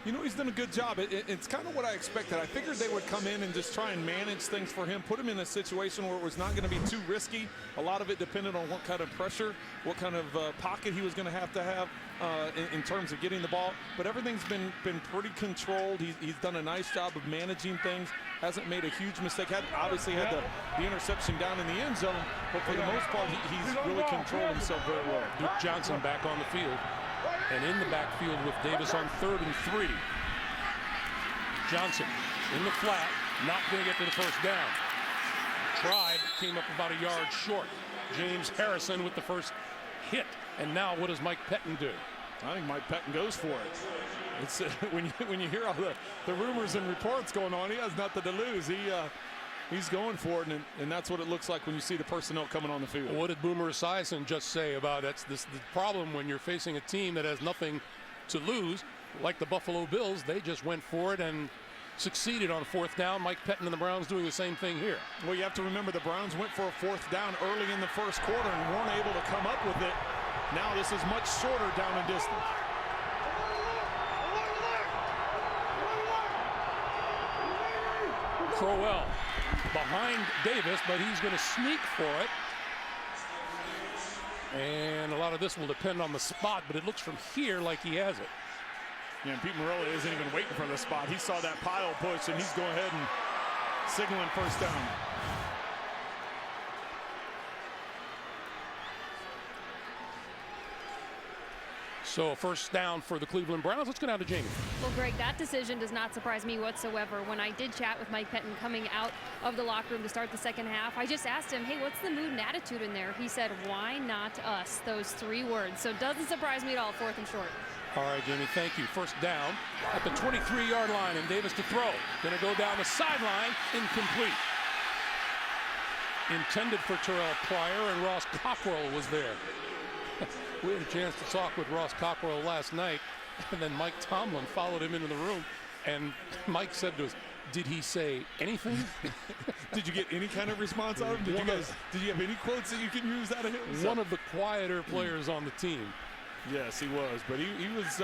You know, he's done a good job. It's kind of what I expected. I figured they would come in and just try and manage things for him, put him in a situation where it was not going to be too risky. A lot of it depended on what kind of pressure, what kind of pocket he was going to have in terms of getting the ball. But everything's been pretty controlled. He's done a nice job of managing things. Hasn't made a huge mistake. Obviously had the interception down in the end zone, but for the most part, he's really controlled himself very well. Duke Johnson back on the field. And in the backfield with Davis on 3rd and 3. Johnson in the flat, not going to get to the first down. Tried, came up about a yard short. James Harrison with the first hit. And now what does Mike Pettin do? I think Mike Pettin goes for it. It's when you hear all the rumors and reports going on, he has nothing to lose. He's going for it, and that's what it looks like when you see the personnel coming on the field. What did Boomer Esiason just say about the problem when you're facing a team that has nothing to lose, like the Buffalo Bills? They just went for it and succeeded on 4th down. Mike Pettin and the Browns doing the same thing here. Well, you have to remember the Browns went for a 4th down early in the first quarter and weren't able to come up with it. Now this is much shorter down in distance. Crowell behind Davis, but he's going to sneak for it. And a lot of this will depend on the spot, but it looks from here like he has it. Yeah, and Pete Morelli isn't even waiting for the spot. He saw that pile push, and he's going ahead and signaling first down. So first down for the Cleveland Browns. Let's go down to Jamie. Well, Greg, that decision does not surprise me whatsoever. When I did chat with Mike Pettin coming out of the locker room to start the second half, I just asked him, hey, what's the mood and attitude in there? He said, why not us? Those 3 words. So it doesn't surprise me at all, 4th and short. All right, Jamie, thank you. First down at the 23-yard line, and Davis to throw. Going to go down the sideline, incomplete. Intended for Terrell Pryor, and Ross Cockrell was there. We had a chance to talk with Ross Cockrell last night, and then Mike Tomlin followed him into the room, and Mike said to us, did he say anything? Did you get any kind of response out of him? Did you have any quotes that you can use out of him? One of the quieter players on the team. Yes, he was, but he was,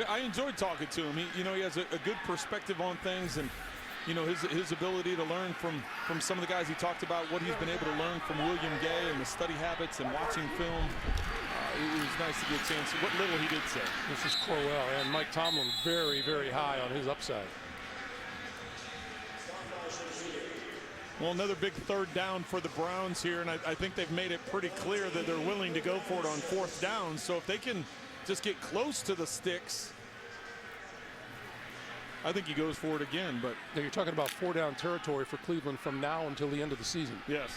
I enjoyed talking to him. He has a good perspective on things, and his ability to learn from some of the guys he talked about, what he's been able to learn from William Gay and the study habits and watching film. It was nice to get a chance. What little he did say. This is Crowell, and Mike Tomlin very, very high on his upside. Well, another big 3rd down for the Browns here, and I think they've made it pretty clear that they're willing to go for it on 4th down. So if they can just get close to the sticks, I think he goes for it again. But you're talking about 4-down territory for Cleveland from now until the end of the season. Yes.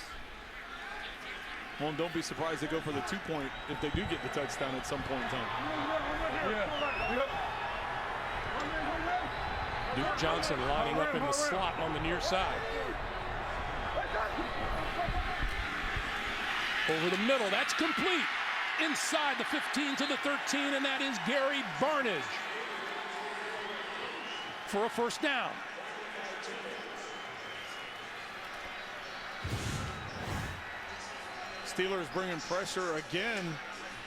Well, and don't be surprised they go for the 2-point if they do get the touchdown at some point in time. Duke Johnson lining up in the slot on the near side. Over the middle, that's complete. Inside the 15 to the 13, and that is Gary Barnidge for a first down. Steelers bringing pressure again,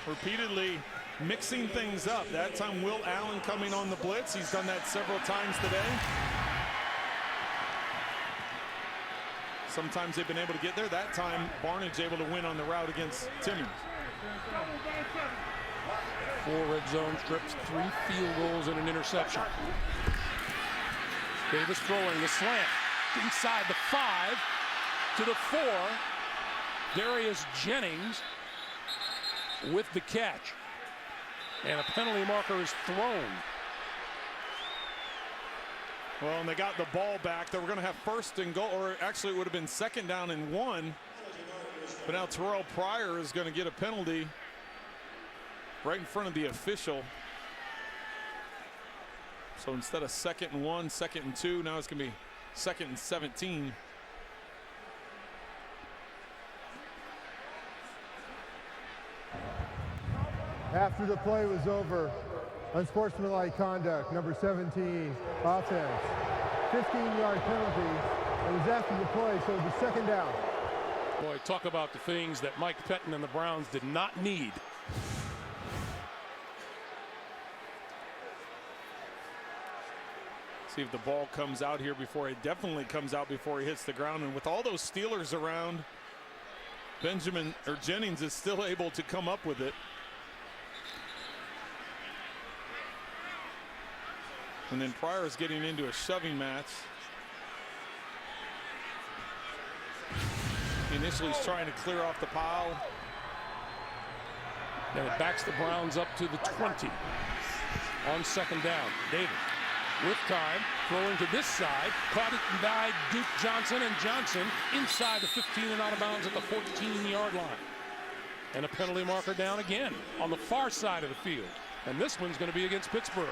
repeatedly mixing things up. That time Will Allen coming on the blitz. He's done that several times today. Sometimes they've been able to get there. That time Barnidge able to win on the route against Timmons. 4 red zone trips, 3 field goals, and an interception. Davis throwing the slant inside the 5 to the 4. Darius Jennings with the catch. And a penalty marker is thrown. Well, and they got the ball back. They were going to have 1st and goal, or actually it would have been 2nd down and 1. But now Terrell Pryor is going to get a penalty right in front of the official. So instead of 2nd and 1, 2nd and 2, now it's going to be 2nd and 17. After the play was over, unsportsmanlike conduct, number 17, offense. 15-yard penalty. It was after the play, so it was 2nd down. Boy, talk about the things that Mike Pettin and the Browns did not need. See if the ball comes out here before it definitely comes out before he hits the ground. And with all those Steelers around, Jennings is still able to come up with it. And then Pryor is getting into a shoving match. Initially he's trying to clear off the pile. And it backs the Browns up to the 20 on 2nd down. Davis with time, throwing to this side, caught it by Duke Johnson, and Johnson inside the 15 and out of bounds at the 14-yard line. And a penalty marker down again on the far side of the field. And this one's going to be against Pittsburgh.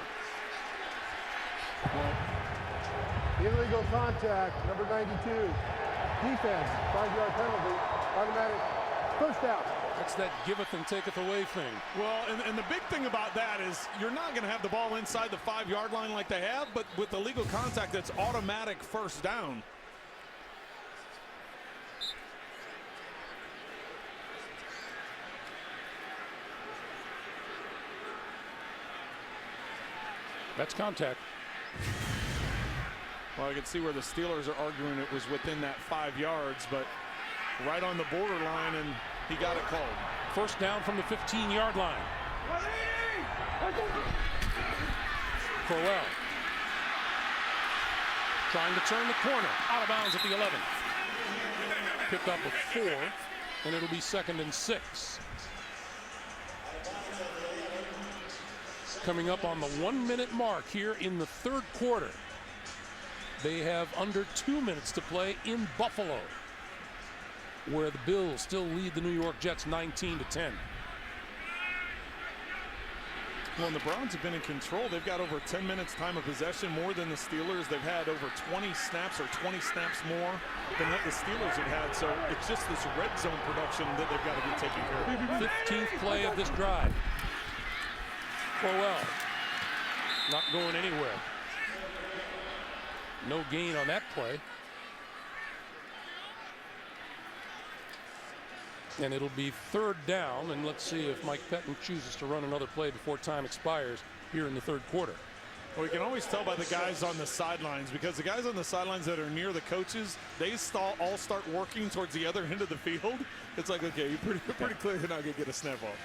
Illegal contact, number 92. Defense, 5-yard penalty, automatic first down. That's that giveth and taketh away thing. Well, and the big thing about that is you're not going to have the ball inside the 5-yard line like they have, but with the legal contact, it's automatic first down. That's contact. Well, I can see where the Steelers are arguing it was within that 5 yards, but right on the borderline, and he got it called. First down from the 15-yard line. Crowell trying to turn the corner, out of bounds at the 11. Pick up a 4, and it'll be 2nd and 6. coming up on the 1-minute mark here in the third quarter. They have under 2 minutes to play in Buffalo, where the Bills still lead the New York Jets 19-10. Well, and the Browns have been in control. They've got over 10 minutes time of possession, more than the Steelers. They've had over 20 snaps or 20 snaps more than what the Steelers have had. So it's just this red zone production that they've got to be taking care of. 15th play of this drive. Crowell not going anywhere. No gain on that play. And it'll be third down, and let's see if Mike Pettine chooses to run another play before time expires here in the third quarter. Well, you can always tell by the guys on the sidelines, because the guys on the sidelines that are near the coaches, they all start working towards the other end of the field. It's like, okay, you're pretty clear you're not going to get a snap off.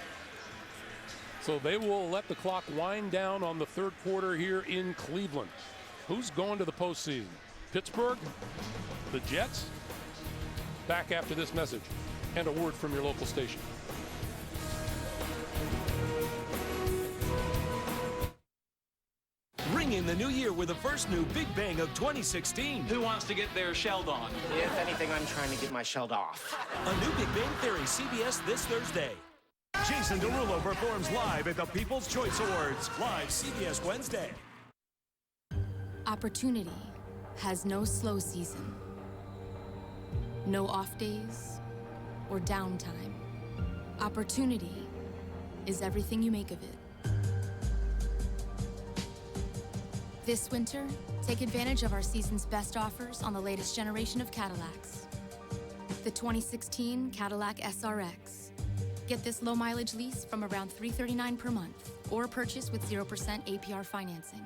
So they will let the clock wind down on the third quarter here in Cleveland. Who's going to the postseason? Pittsburgh? The Jets? Back after this message and a word from your local station. Ring in the new year with the first new Big Bang of 2016. Who wants to get their shelled on? If anything, I'm trying to get my shelled off. A new Big Bang Theory, CBS this Thursday. Jason Derulo performs live at the People's Choice Awards. Live CBS Wednesday. Opportunity has no slow season, no off days or downtime. Opportunity is everything you make of it. This winter, take advantage of our season's best offers on the latest generation of Cadillacs. The 2016 Cadillac SRX. Get this low mileage lease from around $339 per month or purchase with 0% APR financing.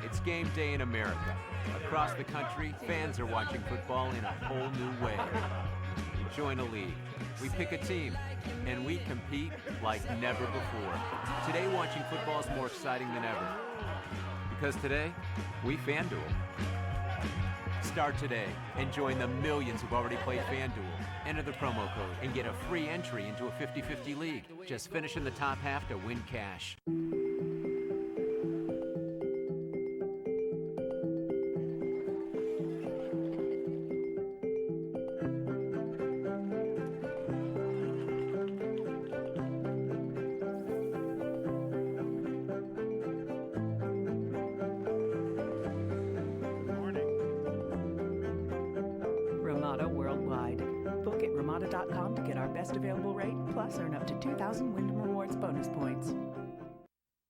It's game day in America. Across the country, fans are watching football in a whole new way. You join a league, we pick a team, and we compete like never before. Today, watching football is more exciting than ever. Because today, we FanDuel. Start today and join the millions who've already played FanDuel. Enter the promo code and get a free entry into a 50-50 league. Just finish in the top half to win cash. Ramada.com to get our best available rate, plus earn up to 2,000 Wyndham Rewards bonus points.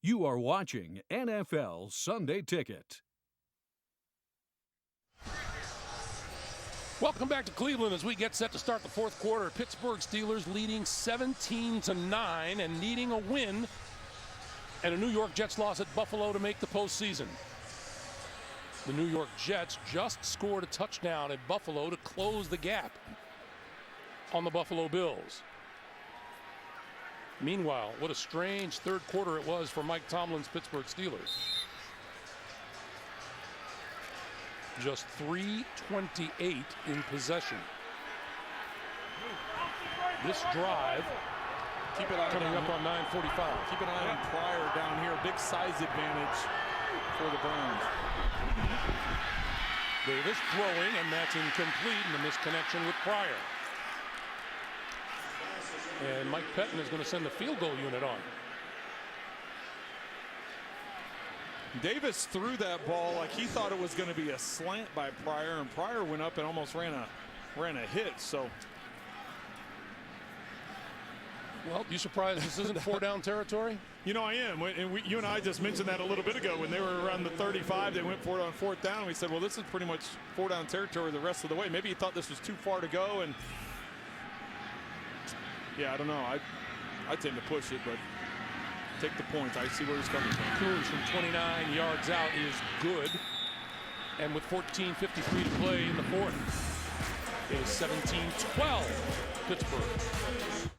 You are watching NFL Sunday Ticket. Welcome back to Cleveland as we get set to start the fourth quarter. Pittsburgh Steelers leading 17-9 and needing a win, and a New York Jets loss at Buffalo to make the postseason. The New York Jets just scored a touchdown at Buffalo to close the gap on the Buffalo Bills. Meanwhile, what a strange third quarter it was for Mike Tomlin's Pittsburgh Steelers. Just 3:28 in possession. This drive coming up on 9:45. Keep an eye on Pryor down here. Big size advantage for the Browns. Davis throwing, and that's incomplete, and a misconnection with Pryor. And Mike Pettine is going to send the field goal unit on. Davis threw that ball like he thought it was going to be a slant by Pryor, and Pryor went up and almost ran a hit. So, well, you surprised this isn't four down territory? You know, I am. And you and I just mentioned that a little bit ago when they were around the 35. They went for it on fourth down. And we said, well, this is pretty much four down territory the rest of the way. Maybe he thought this was too far to go, and yeah, I don't know. I tend to push it, but take the points. I see where he's coming from. Coons from 29 yards out is good. And with 14:53 to play in the fourth, it is 17-12 Pittsburgh.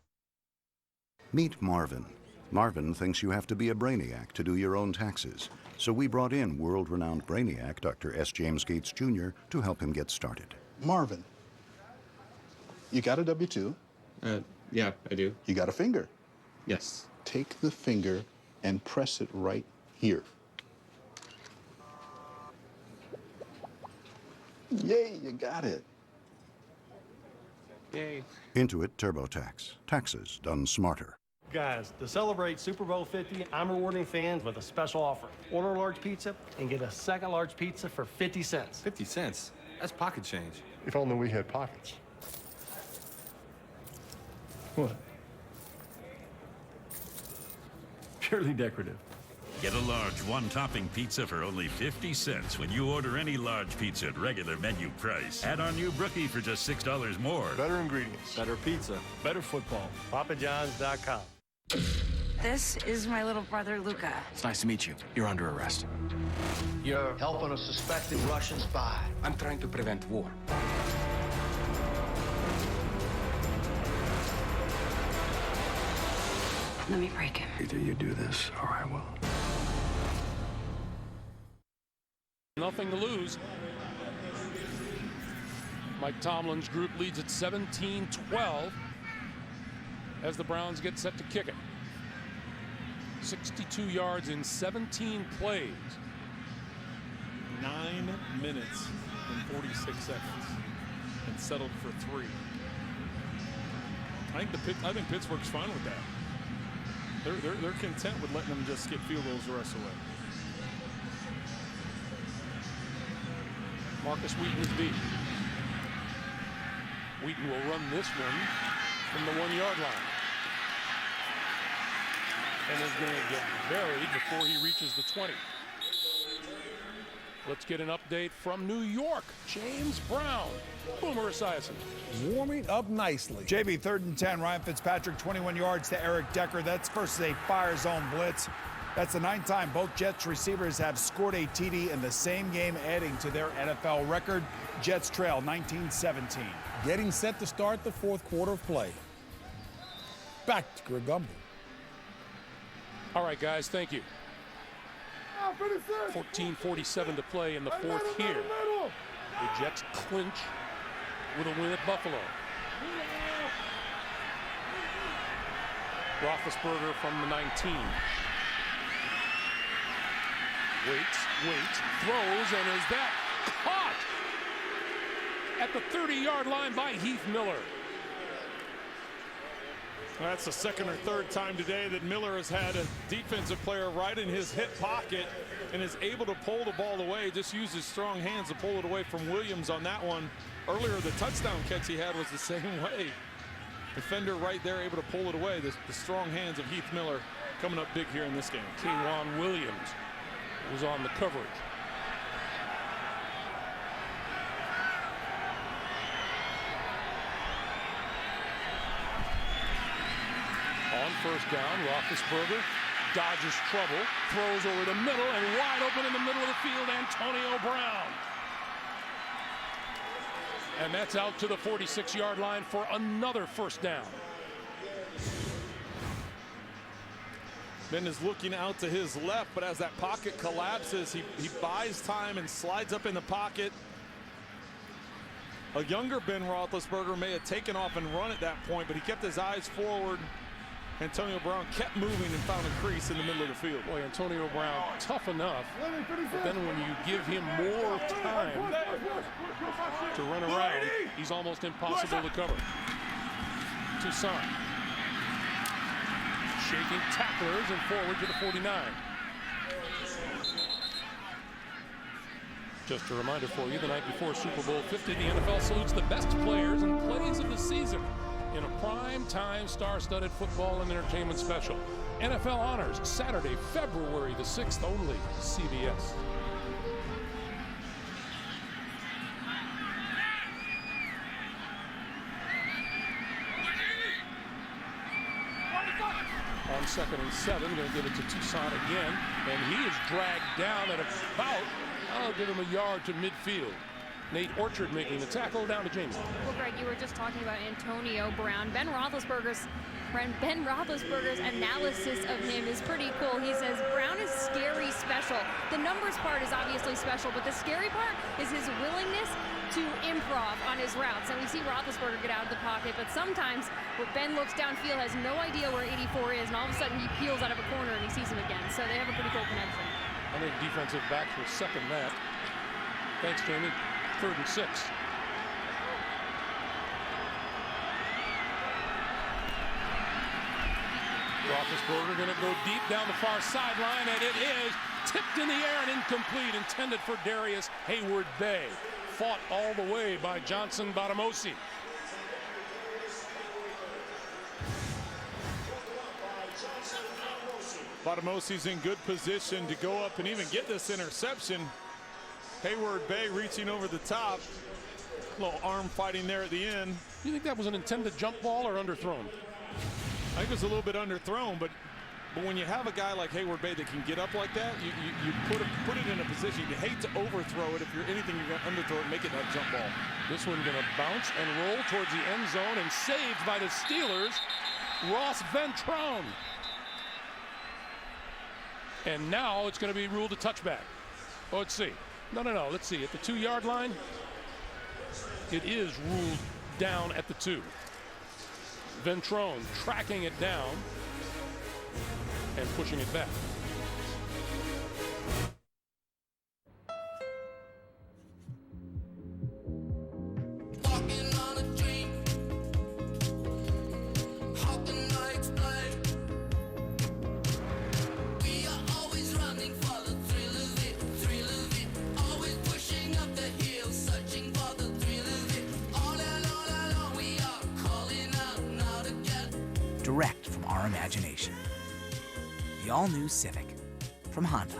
Meet Marvin. Marvin thinks you have to be a brainiac to do your own taxes. So we brought in world-renowned brainiac Dr. S. James Gates Jr. to help him get started. Marvin, you got a W-2? Yeah, I do. You got a finger? Yes. Take the finger and press it right here. Yay, you got it. Yay. Intuit TurboTax. Taxes done smarter. Guys, to celebrate Super Bowl 50, I'm rewarding fans with a special offer. Order a large pizza and get a second large pizza for 50 cents. 50 cents? That's pocket change. If only we had pockets. What? Purely decorative. Get a large one-topping pizza for only 50 cents when you order any large pizza at regular menu price. Add our new Brookie for just $6 more. Better ingredients. Better pizza. Better football. PapaJohns.com. This is my little brother, Luca. It's nice to meet you. You're under arrest. You're helping a suspected Russian spy. I'm trying to prevent war. Let me break him. Either you do this or I will. Nothing to lose. Mike Tomlin's group leads at 17-12 as the Browns get set to kick it. 62 yards in 17 plays. 9 minutes and 46 seconds and settled for 3. I think Pittsburgh's fine with that. They're content with letting them just get field goals the rest of the way. Marcus Wheaton is beat. Wheaton will run this one from the 1-yard line. And is going to get buried before he reaches the 20. Let's get an update from New York. James Brown. Boomer Esiason. Warming up nicely. JB, 3rd and 10. Ryan Fitzpatrick, 21 yards to Eric Decker. That's versus a fire zone blitz. That's the 9th time both Jets receivers have scored a TD in the same game, adding to their NFL record. Jets trail 19-17. Getting set to start the 4th quarter of play. Back to Greg Gumbel. All right, guys, thank you. 14:47 to play in the 4th here. The Jets clinch with a win at Buffalo. Roethlisberger from the 19. Waits, throws, and is that caught at the 30-yard line by Heath Miller. That's the 2nd or 3rd time today that Miller has had a defensive player right in his hip pocket and is able to pull the ball away. Just used his strong hands to pull it away from Williams on that one. Earlier, the touchdown catch he had was the same way. Defender right there able to pull it away. The strong hands of Heath Miller coming up big here in this game. K'Wan Williams was on the coverage. On 1st down, Roethlisberger dodges trouble, throws over the middle, and wide open in the middle of the field, Antonio Brown. And that's out to the 46-yard line for another 1st down. Ben is looking out to his left, but as that pocket collapses, he buys time and slides up in the pocket. A younger Ben Roethlisberger may have taken off and run at that point, but he kept his eyes forward. Antonio Brown kept moving and found a crease in the middle of the field. Boy, Antonio Brown, tough enough, but then when you give him more time to run around, he's almost impossible to cover. Toussaint shaking tacklers and forward to the 49. Just a reminder for you, the night before Super Bowl 50, the NFL salutes the best players and plays of the season in a prime-time, star-studded football and entertainment special. NFL Honors, Saturday, February the 6th, only CBS. On 2nd and 7, going to give it to Toussaint again, and he is dragged down at about, I'll give him a yard to midfield. Nate Orchard making the tackle, down to James. Well, Greg, you were just talking about Antonio Brown. Ben Roethlisberger's Ben Roethlisberger's analysis of him is pretty cool. He says Brown is scary special. The numbers part is obviously special, but the scary part is his willingness to improv on his routes. And we see Roethlisberger get out of the pocket, but sometimes where Ben looks downfield, has no idea where 84 is, and all of a sudden he peels out of a corner and he sees him again. So they have a pretty cool connection. I think defensive backs will second that. Thanks, Jamie. 3rd and 6. Roethlisberger going to go deep down the far sideline, and it is tipped in the air and incomplete, intended for Darius Hayward-Bay. Fought all the way by Johnson Batamosi. Batamosi's in good position to go up and even get this interception. Hayward-Bay reaching over the top. A little arm fighting there at the end. You think that was an intended jump ball or underthrown? I think it was a little bit underthrown, but when you have a guy like Hayward-Bay that can get up like that, you put it in a position. You hate to overthrow it. If you're anything, you're going to underthrow it, make it that jump ball. This one going to bounce and roll towards the end zone and saved by the Steelers, Ross Ventrone. And now it's going to be ruled a touchback. Oh, let's see. No. Let's see. At the 2-yard line, it is ruled down at the 2. Ventrone tracking it down and pushing it back. Direct from our imagination. The all-new Civic from Honda.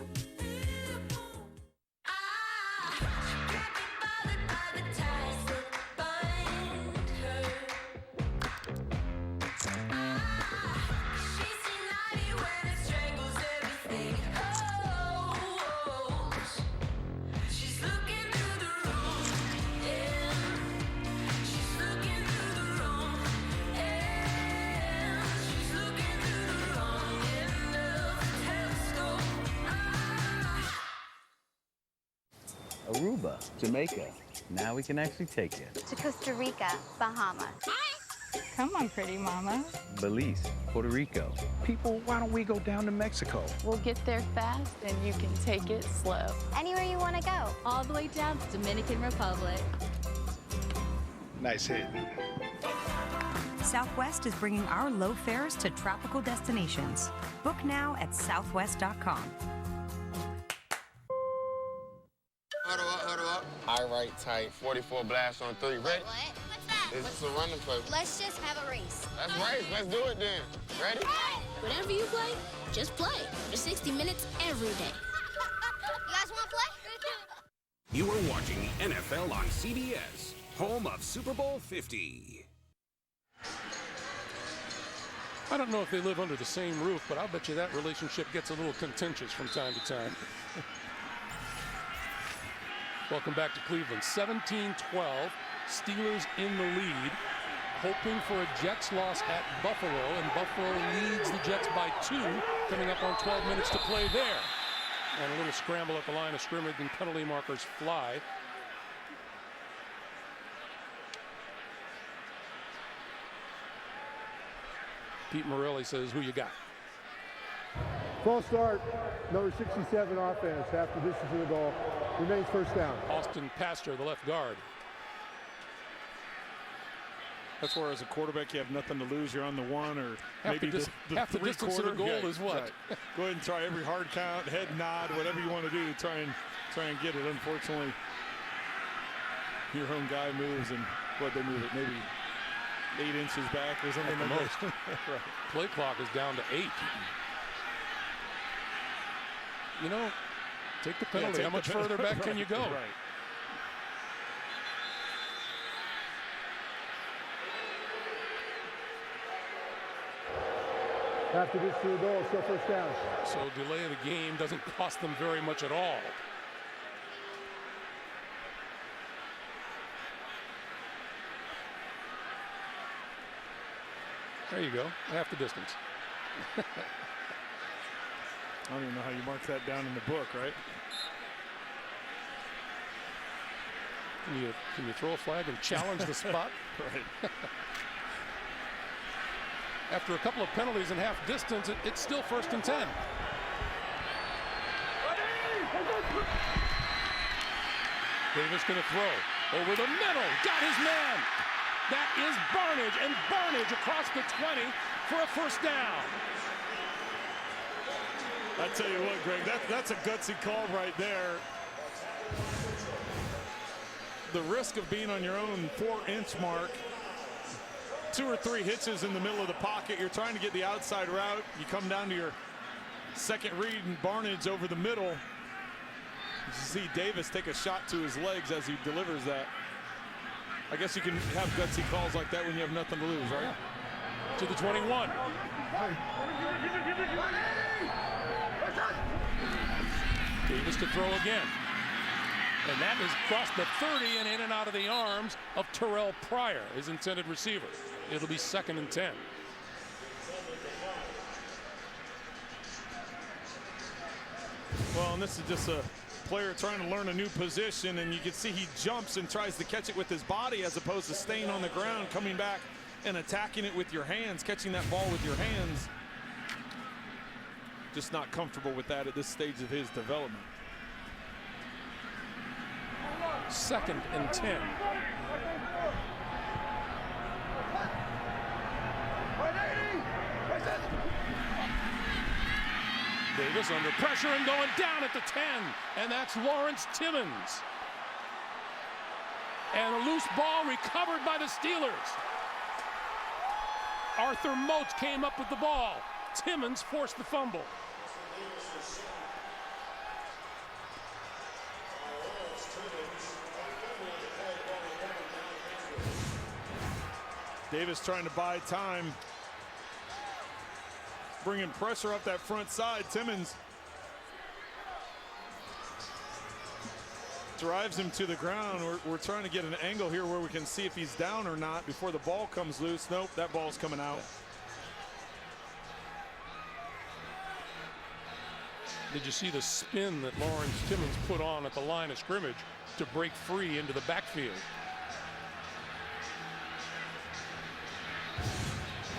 Aruba, Jamaica. Now we can actually take it. To Costa Rica, Bahamas. Come on, pretty mama. Belize, Puerto Rico. People, why don't we go down to Mexico? We'll get there fast and you can take it slow. Anywhere you want to go. All the way down to Dominican Republic. Nice hit. Southwest is bringing our low fares to tropical destinations. Book now at southwest.com. Huddle up. I right tight. 44 blast on 3. Ready? What? What's that? It's a running play. Let's just have a race. Let's race. Let's do it then. Ready? Whatever you play, just play. For 60 minutes every day. You guys want to play? You are watching NFL on CBS, home of Super Bowl 50. I don't know if they live under the same roof, but I'll bet you that relationship gets a little contentious from time to time. Welcome back to Cleveland. 17-12. Steelers in the lead. Hoping for a Jets loss at Buffalo, and Buffalo leads the Jets by 2, coming up on 12 minutes to play there. And a little scramble at the line of scrimmage and penalty markers fly. Pete Morelli says, who you got? False start, number 67 offense, half the distance of the goal, remains first down. Austin Pastor, the left guard. That's where, as a quarterback, you have nothing to lose. You're on the 1 or half maybe half the distance of the goal is what? Right. Go ahead and try every hard count, head nod, whatever you want to do to try and get it. Unfortunately, your own guy moves, and what they move it maybe 8 inches back or something like most. that. Right. Play clock is down to 8. You know, take the penalty. How much further back can you go? Right. After this to the goal, still first down. So delay of the game doesn't cost them very much at all. There you go, half the distance. I don't even know how you mark that down in the book, right? Can you throw a flag and challenge the spot? Right. After a couple of penalties in half distance, it's still 1st and 10. Davis going to throw over the middle. Got his man. That is Barnidge, and Barnidge across the 20 for a 1st down. I tell you what, Greg, that's a gutsy call right there. The risk of being on your own 4-inch mark, 2 or 3 hitches in the middle of the pocket. You're trying to get the outside route. You come down to your second read, and Barnidge over the middle. You see Davis take a shot to his legs as he delivers that. I guess you can have gutsy calls like that when you have nothing to lose, right? To the 21. Davis to throw again. And that is across the 30 and in and out of the arms of Terrell Pryor, his intended receiver. It'll be 2nd and 10. Well, and this is just a player trying to learn a new position, and you can see he jumps and tries to catch it with his body as opposed to staying on the ground, coming back and attacking it with your hands, catching that ball with your hands. Just not comfortable with that at this stage of his development. 2nd and 10. Davis under pressure and going down at the 10, and that's Lawrence Timmons. And a loose ball recovered by the Steelers. Arthur Moats came up with the ball. Timmons forced the fumble. Davis trying to buy time, bringing pressure up that front side. Timmons drives him to the ground. We're trying to get an angle here where we can see if he's down or not before the ball comes loose. Nope, that ball's coming out. Did you see the spin that Lawrence Timmons put on at the line of scrimmage to break free into the backfield?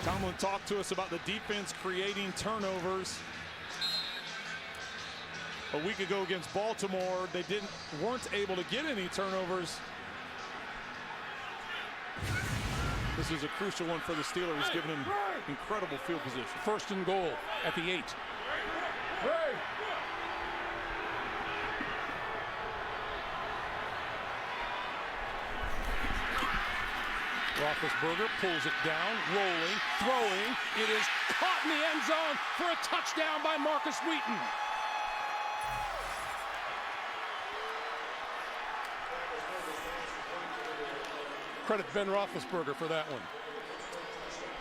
Tomlin talked to us about the defense creating turnovers. A week ago against Baltimore, they weren't able to get any turnovers. This is a crucial one for the Steelers, giving them incredible field position. 1st and goal at the 8. Roethlisberger pulls it down, rolling, throwing. It is caught in the end zone for a touchdown by Marcus Wheaton. Credit Ben Roethlisberger for that one.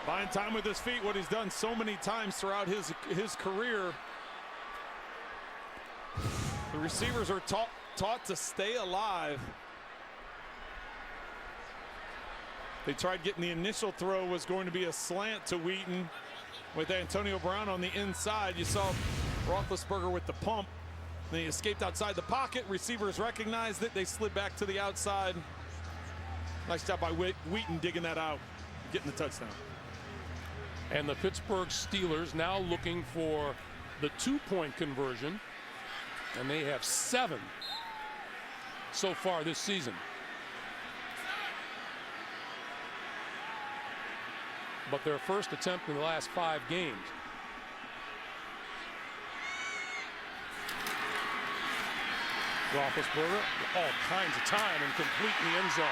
Buying time with his feet, what he's done so many times throughout his career. The receivers are taught to stay alive. They tried getting the initial throw was going to be a slant to Wheaton with Antonio Brown on the inside. You saw Roethlisberger with the pump. Then he escaped outside the pocket. Receivers recognized it. They slid back to the outside. Nice job by Wheaton digging that out, getting the touchdown. And the Pittsburgh Steelers now looking for the 2-point conversion. And they have 7 so far this season. But their first attempt in the last 5 games. Roethlisberger, all kinds of time and complete in the end zone.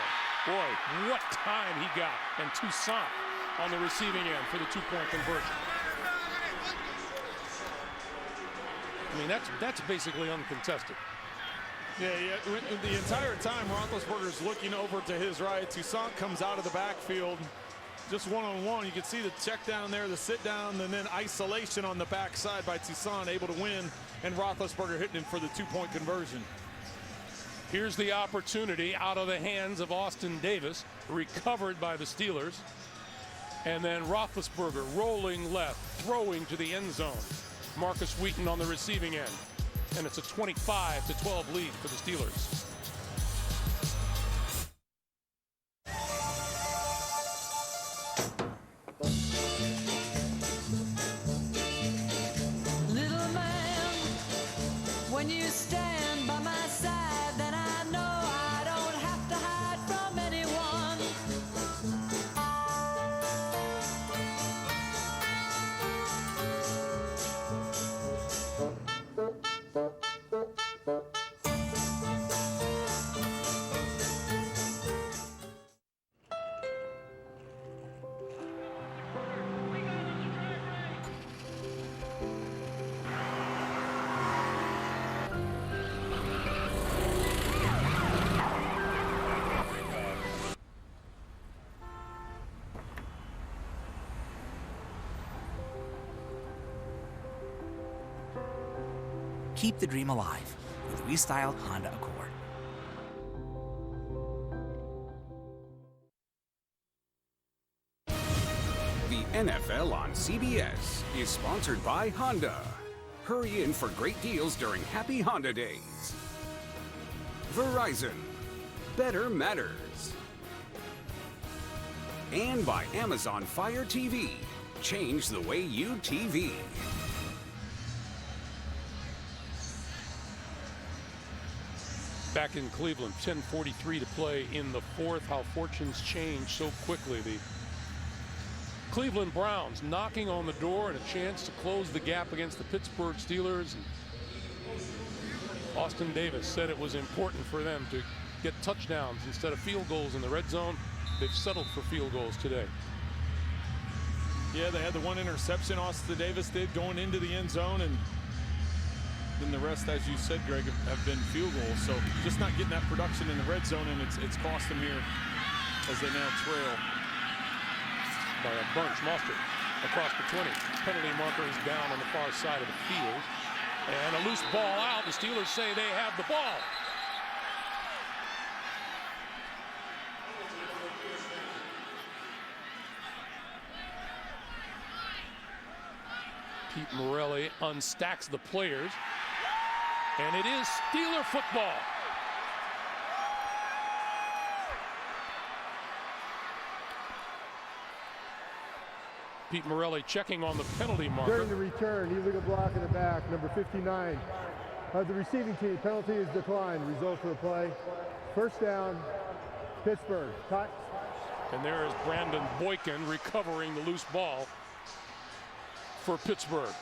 Boy, what time he got. And Toussaint on the receiving end for the 2-point conversion. I mean, that's basically uncontested. Yeah, the entire time Roethlisberger's looking over to his right. Toussaint comes out of the backfield. Just one-on-one. You can see the check down there, the sit down, and then isolation on the backside by Toussaint, able to win, and Roethlisberger hitting him for the 2-point conversion. Here's the opportunity out of the hands of Austin Davis, recovered by the Steelers. And then Roethlisberger rolling left, throwing to the end zone. Marcus Wheaton on the receiving end. And it's a 25-12 lead for the Steelers. Little man, when you stand by my side, then I know I don't have to hide from anyone. Keep the dream alive with restyled Honda Accord. The NFL on CBS is sponsored by Honda. Hurry in for great deals during Happy Honda Days. Verizon. Better matters. And by Amazon Fire TV. Change the way you TV. Back in Cleveland, 10:43 to play in the fourth. How fortunes change so quickly. The Cleveland Browns knocking on the door and a chance to close the gap against the Pittsburgh Steelers. And Austin Davis said it was important for them to get touchdowns instead of field goals in the red zone. They've settled for field goals today. Yeah, they had the one interception Austin Davis did going into the end zone, and then the rest, as you said, Greg, have been field goals. So just not getting that production in the red zone, and it's cost them here as they now trail by a bunch. Mostert across the 20. Penalty marker is down on the far side of the field. And a loose ball out. The Steelers say they have the ball. Pete Morelli unstacks the players. And it is Steeler football. Pete Morelli checking on the penalty marker. During the return, illegal block in the back, number 59. The receiving team, penalty is declined. Result for the play. First down, Pittsburgh. Cut. And there is Brandon Boykin recovering the loose ball for Pittsburgh.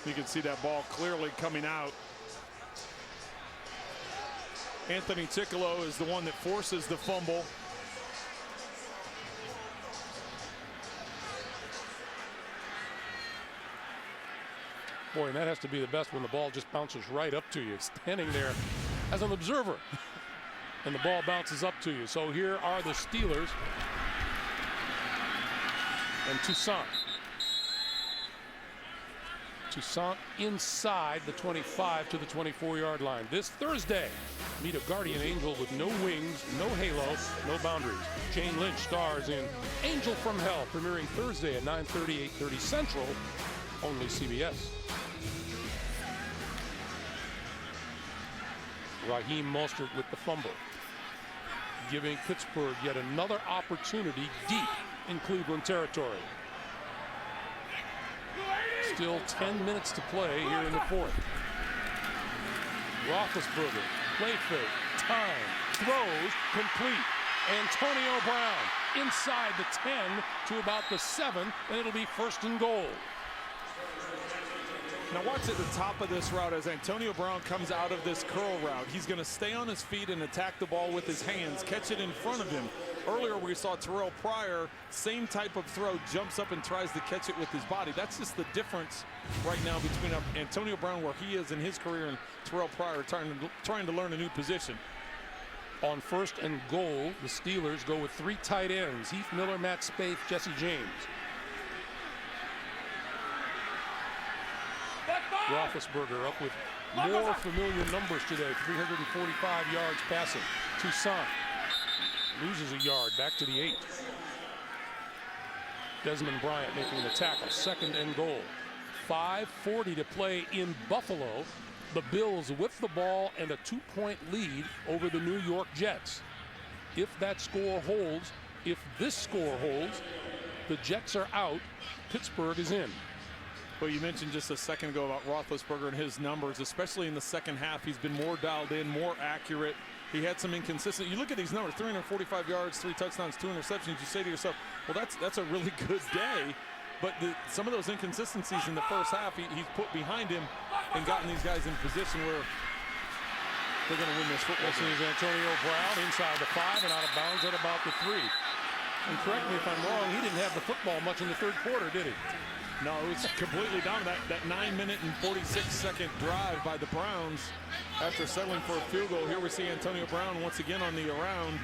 You can see that ball clearly coming out. Anthony Ticcolo is the one that forces the fumble. Boy, and that has to be the best when the ball just bounces right up to you, standing there as an observer. And the ball bounces up to you. So here are the Steelers and Toussaint. Toussaint inside the 25 to the 24-yard line. This Thursday, meet a guardian angel with no wings, no halo, no boundaries. Jane Lynch stars in Angel from Hell, premiering Thursday at 9:30, 8:30 Central, only CBS. Raheem Mostert with the fumble, giving Pittsburgh yet another opportunity deep in Cleveland territory. Still 10 minutes to play here in the fourth. Roethlisberger, play fake, time, throws, complete. Antonio Brown inside the 10 to about the 7, and it'll be first and goal. Now watch at the top of this route as Antonio Brown comes out of this curl route. He's going to stay on his feet and attack the ball with his hands, catch it in front of him. Earlier we saw Terrell Pryor, same type of throw, jumps up and tries to catch it with his body. That's just the difference right now between Antonio Brown, where he is in his career, and Terrell Pryor trying to learn a new position. On first and goal, the Steelers go with 3 tight ends: Heath Miller, Matt Spaeth, Jesse James. Roethlisberger up with more familiar numbers today, 345 yards passing. Toussaint loses a yard back to the 8. Desmond Bryant making the tackle, 2nd and goal. 5:40 to play in Buffalo. The Bills with the ball and a 2-point lead over the New York Jets. If that score holds, if this score holds, the Jets are out, Pittsburgh is in. Well, you mentioned just a second ago about Roethlisberger and his numbers, especially in the second half. He's been more dialed in, more accurate. He had some inconsistency. You look at these numbers, 345 yards, 3 touchdowns, 2 interceptions. You say to yourself, well, that's a really good day. But some of those inconsistencies in the first half, he's put behind him and gotten these guys in position where they're going to win this football game. This is Antonio Brown inside the 5 and out of bounds at about the 3. And correct me if I'm wrong, he didn't have the football much in the 3rd quarter, did he? No, it was completely down. That 9-minute and 46-second drive by the Browns after settling for a field goal. Here we see Antonio Brown once again on the around.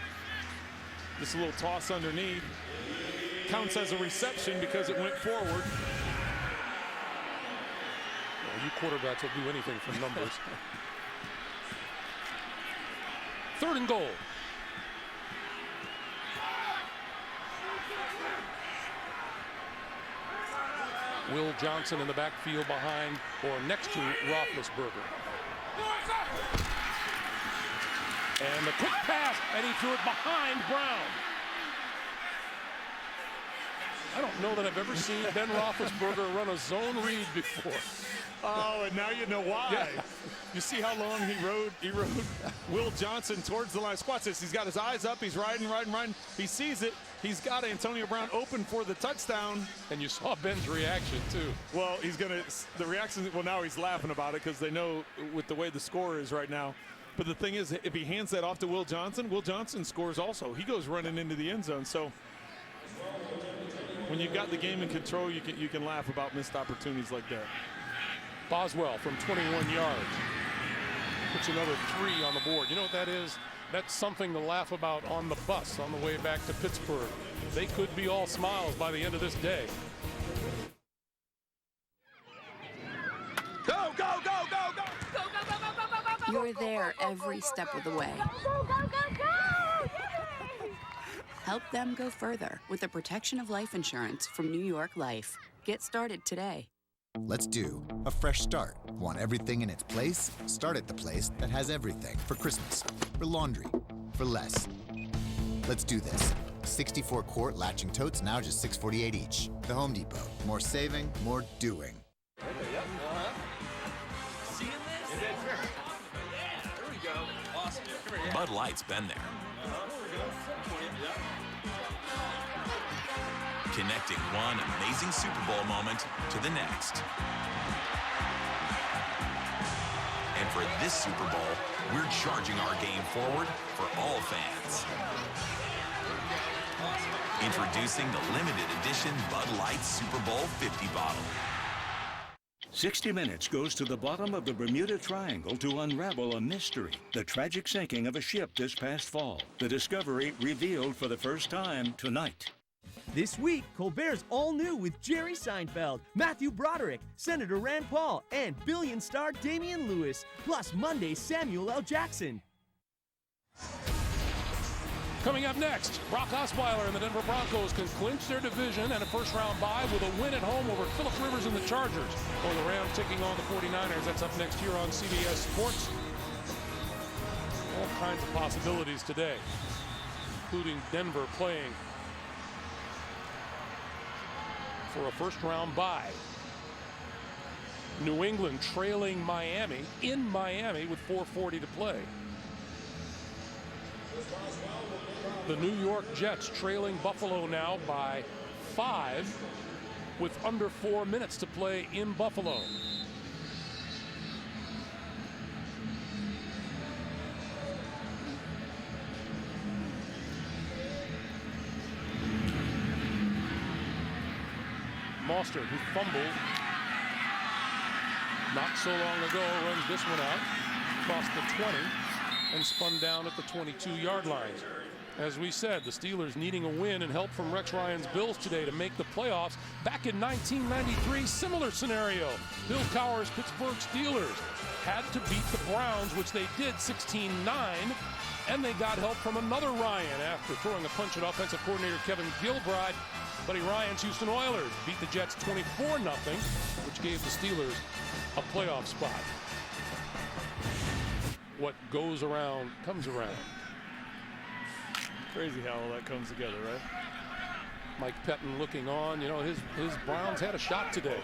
Just a little toss underneath. Counts as a reception because it went forward. Well, you quarterbacks will do anything for numbers. 3rd and goal. Will Johnson in the backfield behind or next to Roethlisberger. And the quick pass, and he threw it behind Brown. I don't know that I've ever seen Ben Roethlisberger run a zone read before. Oh, and now you know why. Yeah. You see how long he rode Will Johnson towards the line of squats. He's got his eyes up. He's riding. He sees it. He's got Antonio Brown open for the touchdown. And you saw Ben's reaction, too. Well, the reaction, well, now he's laughing about it because they know with the way the score is right now. But the thing is, if he hands that off to Will Johnson scores also. He goes running into the end zone. So when you've got the game in control, you can laugh about missed opportunities like that. Boswell from 21 yards. Puts another 3 on the board. You know what that is? That's something to laugh about on the bus on the way back to Pittsburgh. They could be all smiles by the end of this day. Go, go, go, go, go! Go, go, go, go, go, go, go! You're there every step of the way. Go, go, go, go! Help them go further with the protection of life insurance from New York Life. Get started today. Let's do a fresh start. Want everything in its place? Start at the place that has everything for Christmas, for laundry, for less. Let's do this. 64-quart latching totes now just $6.48 each. The Home Depot. More saving, more doing. Seeing this? Yeah, there we go. Awesome. Bud Light's been there. Connecting one amazing Super Bowl moment to the next. And for this Super Bowl, we're charging our game forward for all fans. Introducing the limited edition Bud Light Super Bowl 50 bottle. 60 Minutes goes to the bottom of the Bermuda Triangle to unravel a mystery. The tragic sinking of a ship this past fall. The discovery revealed for the first time tonight. This week, Colbert's all new with Jerry Seinfeld, Matthew Broderick, Senator Rand Paul, and Billion star Damian Lewis, plus Monday's Samuel L. Jackson. Coming up next, Brock Osweiler and the Denver Broncos can clinch their division and a first-round bye with a win at home over Phillip Rivers and the Chargers. Or the Rams taking on the 49ers. That's up next here on CBS Sports. All kinds of possibilities today, including Denver playing for a first-round bye. New England trailing Miami in Miami with 4:40 to play. The New York Jets trailing Buffalo now by 5 with under 4 minutes to play in Buffalo. Mostert, who fumbled not so long ago, runs this one out across the 20 and spun down at the 22-yard line. As we said, the Steelers needing a win and help from Rex Ryan's Bills today to make the playoffs. Back in 1993, similar scenario. Bill Cowher's Pittsburgh Steelers had to beat the Browns, which they did 16-9, and they got help from another Ryan after throwing a punch at offensive coordinator Kevin Gilbride. Buddy Ryan's Houston Oilers beat the Jets 24-0, which gave the Steelers a playoff spot. What goes around comes around. Crazy how all that comes together, right? Mike Pettin looking on. You know, his Browns had a shot today.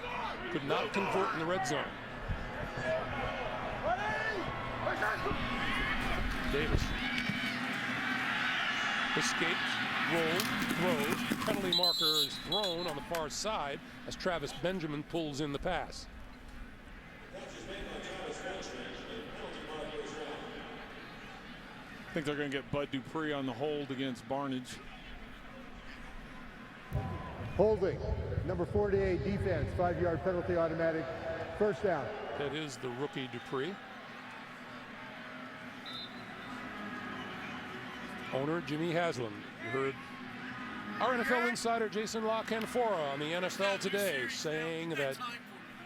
Could not convert in the red zone. Davis. Escapes, rolls, throws. Penalty marker is thrown on the far side as Travis Benjamin pulls in the pass. I think they're going to get Bud Dupree on the hold against Barnidge. Holding, number 48 defense, 5-yard penalty automatic, first down. That is the rookie Dupree. Owner Jimmy Haslam. You heard our NFL insider Jason La Canfora on the NFL Today saying that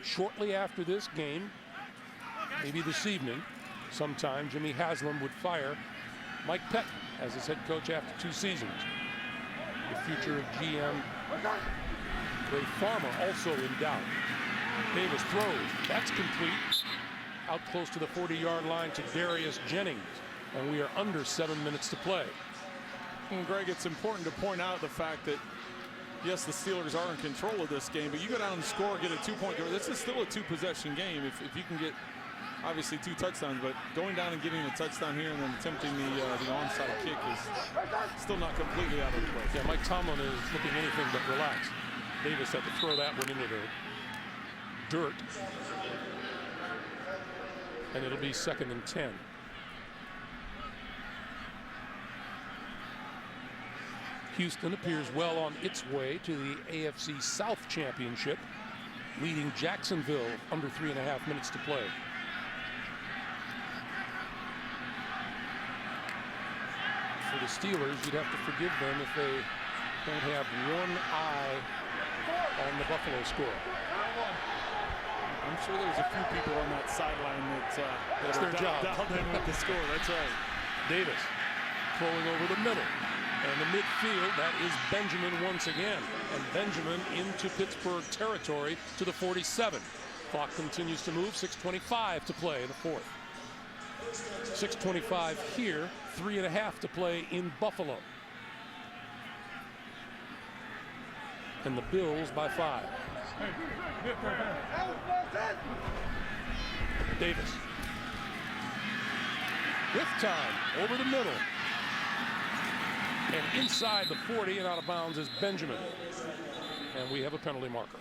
shortly after this game, maybe this evening, sometime Jimmy Haslam would fire Mike Pettin as his head coach after 2 seasons. The future of GM Ray Farmer also in doubt. Davis throws. That's complete. Out close to the 40-yard line to Darius Jennings. And we are under 7 minutes to play. And Greg, it's important to point out the fact that, yes, the Steelers are in control of this game, but you go down and score, get a 2-point game. This is still a 2-possession game. If you can get, obviously, 2 touchdowns, but going down and getting a touchdown here and then attempting the onside kick is still not completely out of the place. Yeah, Mike Tomlin is looking anything but relaxed. Davis had to throw that one into the dirt. And it'll be 2nd and 10. Houston appears well on its way to the AFC South Championship, leading Jacksonville under 3.5 minutes to play. For the Steelers, you'd have to forgive them if they don't have one eye on the Buffalo score. I'm sure there's a few people on that sideline that's their job. Dialed in with the score. That's right. Davis throwing over the middle. And the midfield, that is Benjamin once again. And Benjamin into Pittsburgh territory to the 47. Clock continues to move, 6:25 to play in the fourth. 6:25 here, 3.5 to play in Buffalo. And the Bills by 5. Davis. With time, over the middle. And inside the 40 and out of bounds is Benjamin. And we have a penalty marker.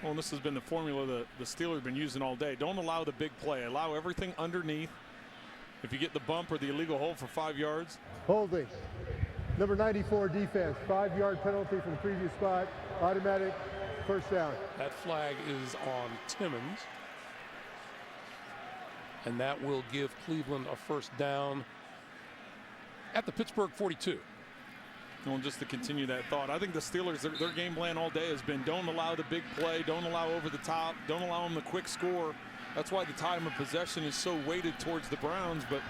Well, this has been the formula that the Steelers have been using all day. Don't allow the big play. Allow everything underneath. If you get the bump or the illegal hold for 5 yards. Holding. Number 94 defense, 5-yard penalty from the previous spot, automatic, first down. That flag is on Timmons. And that will give Cleveland a first down at the Pittsburgh 42. Well, just to continue that thought, I think the Steelers, their game plan all day has been don't allow the big play, don't allow over the top, don't allow them the quick score. That's why the time of possession is so weighted towards the Browns, but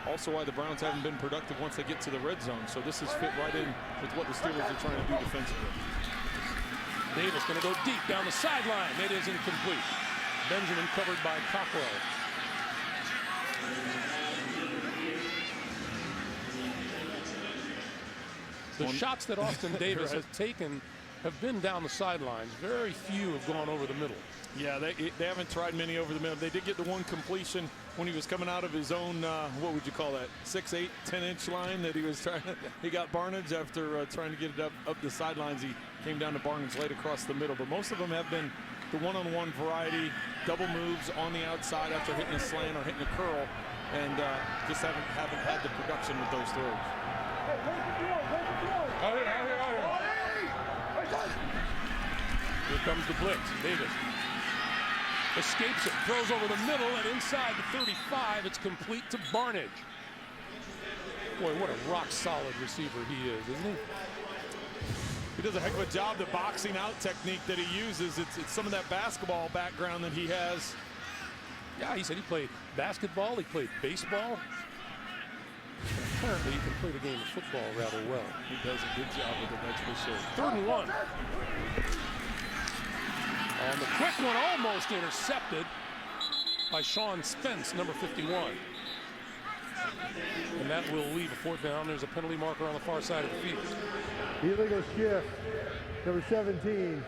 also why the Browns haven't been productive once they get to the red zone. So this is fit right in with what the Steelers are trying to do defensively. Davis going to go deep down the sideline. It is incomplete. Benjamin covered by Crowell. The shots that Austin Davis has taken have been down the sidelines. Very few have gone over the middle. Yeah, they haven't tried many over the middle. They did get the one completion when he was coming out of his own, what would you call that, 6'8", 10-inch line that he was trying. He got Barnidge after trying to get it up the sidelines. He came down to Barnidge late across the middle. But most of them have been the one-on-one variety, double moves on the outside after hitting a slant or hitting a curl, and just haven't had the production with those throws. Here comes the blitz. Davis escapes it, throws over the middle, and inside the 35, it's complete to Barnidge. Boy, what a rock-solid receiver he is, isn't he? He does a heck of a job. The boxing out technique that he uses, it's some of that basketball background that he has. Yeah, he said he played basketball, he played baseball. Apparently, he can play the game of football rather well. He does a good job with it, that's for sure. 3rd and 1. On the quick one, almost intercepted by Sean Spence, number 51. And that will leave a 4th down. There's a penalty marker on the far side of the field. Illegal shift, number 17.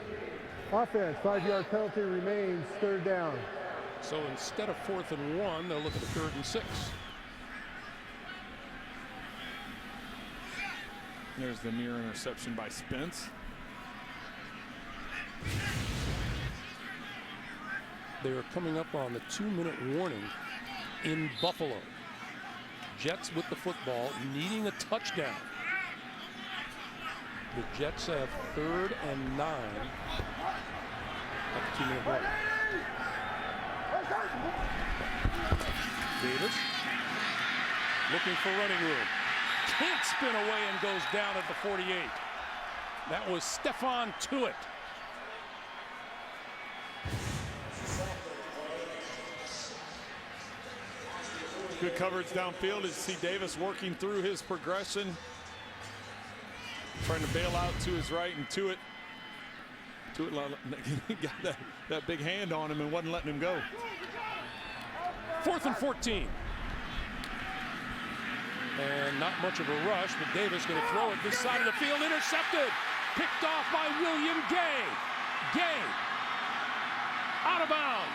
Offense, 5-yard penalty remains, 3rd down. So instead of 4th and 1, they'll look at a 3rd and 6. There's the near interception by Spence. They are coming up on the 2-minute warning in Buffalo. Jets with the football, needing a touchdown. The Jets have 3rd and 9 at the 2-minute warning. Davis looking for running room. Can't spin away and goes down at the 48. That was Stephon Tuitt. Good coverage downfield as you see Davis working through his progression. Trying to bail out to his right, and Tuitt got that big hand on him and wasn't letting him go. 4th and 14. And not much of a rush, but Davis going to throw it this side of the field. Intercepted. Picked off by William Gay. Gay. Out of bounds.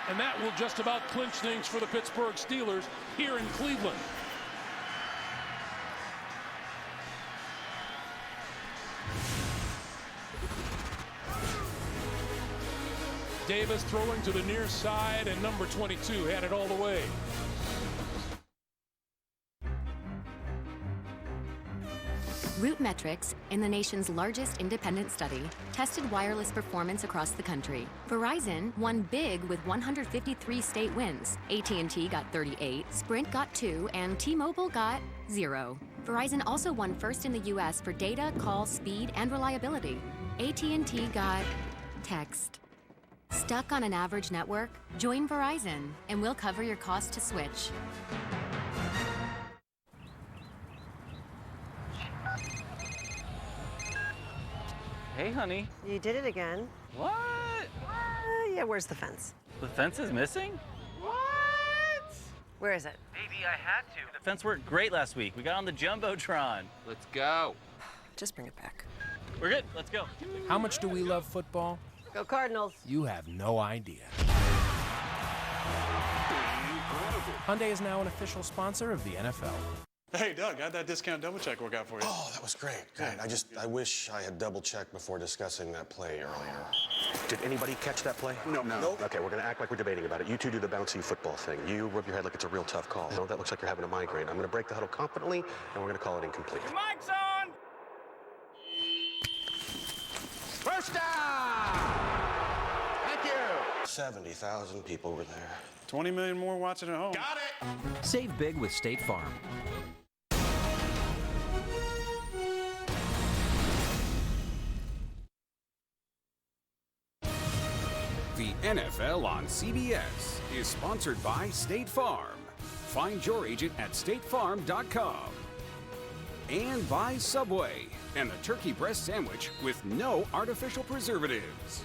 And that will just about clinch things for the Pittsburgh Steelers here in Cleveland. Davis throwing to the near side, and number 22 had it all the way. RootMetrics, in the nation's largest independent study, tested wireless performance across the country. Verizon won big with 153 state wins. AT&T got 38, Sprint got 2, and T-Mobile got 0. Verizon also won first in the U.S. for data, call, speed, and reliability. AT&T got text. Stuck on an average network? Join Verizon, and we'll cover your cost to switch. Hey, honey. You did it again. What? Yeah, where's the fence? The fence is missing? What? Where is it? Baby, I had to. The fence worked great last week. We got on the Jumbotron. Let's go. Just bring it back. We're good. Let's go. How much do we love football? Go Cardinals. You have no idea. Hyundai is now an official sponsor of the NFL. Hey, Doug, how'd that discount double check work out for you? Oh, that was great. Great. I wish I had double checked before discussing that play earlier. Did anybody catch that play? No. Nope. Okay, we're gonna act like we're debating about it. You two do the bouncy football thing. You rub your head like it's a real tough call. No, that looks like you're having a migraine. I'm gonna break the huddle confidently, and we're gonna call it incomplete. Mike's on! First down! Thank you! 70,000 people were there. 20 million more watching at home. Got it! Save big with State Farm. The NFL on CBS is sponsored by State Farm. Find your agent at statefarm.com. And by Subway and the turkey breast sandwich with no artificial preservatives.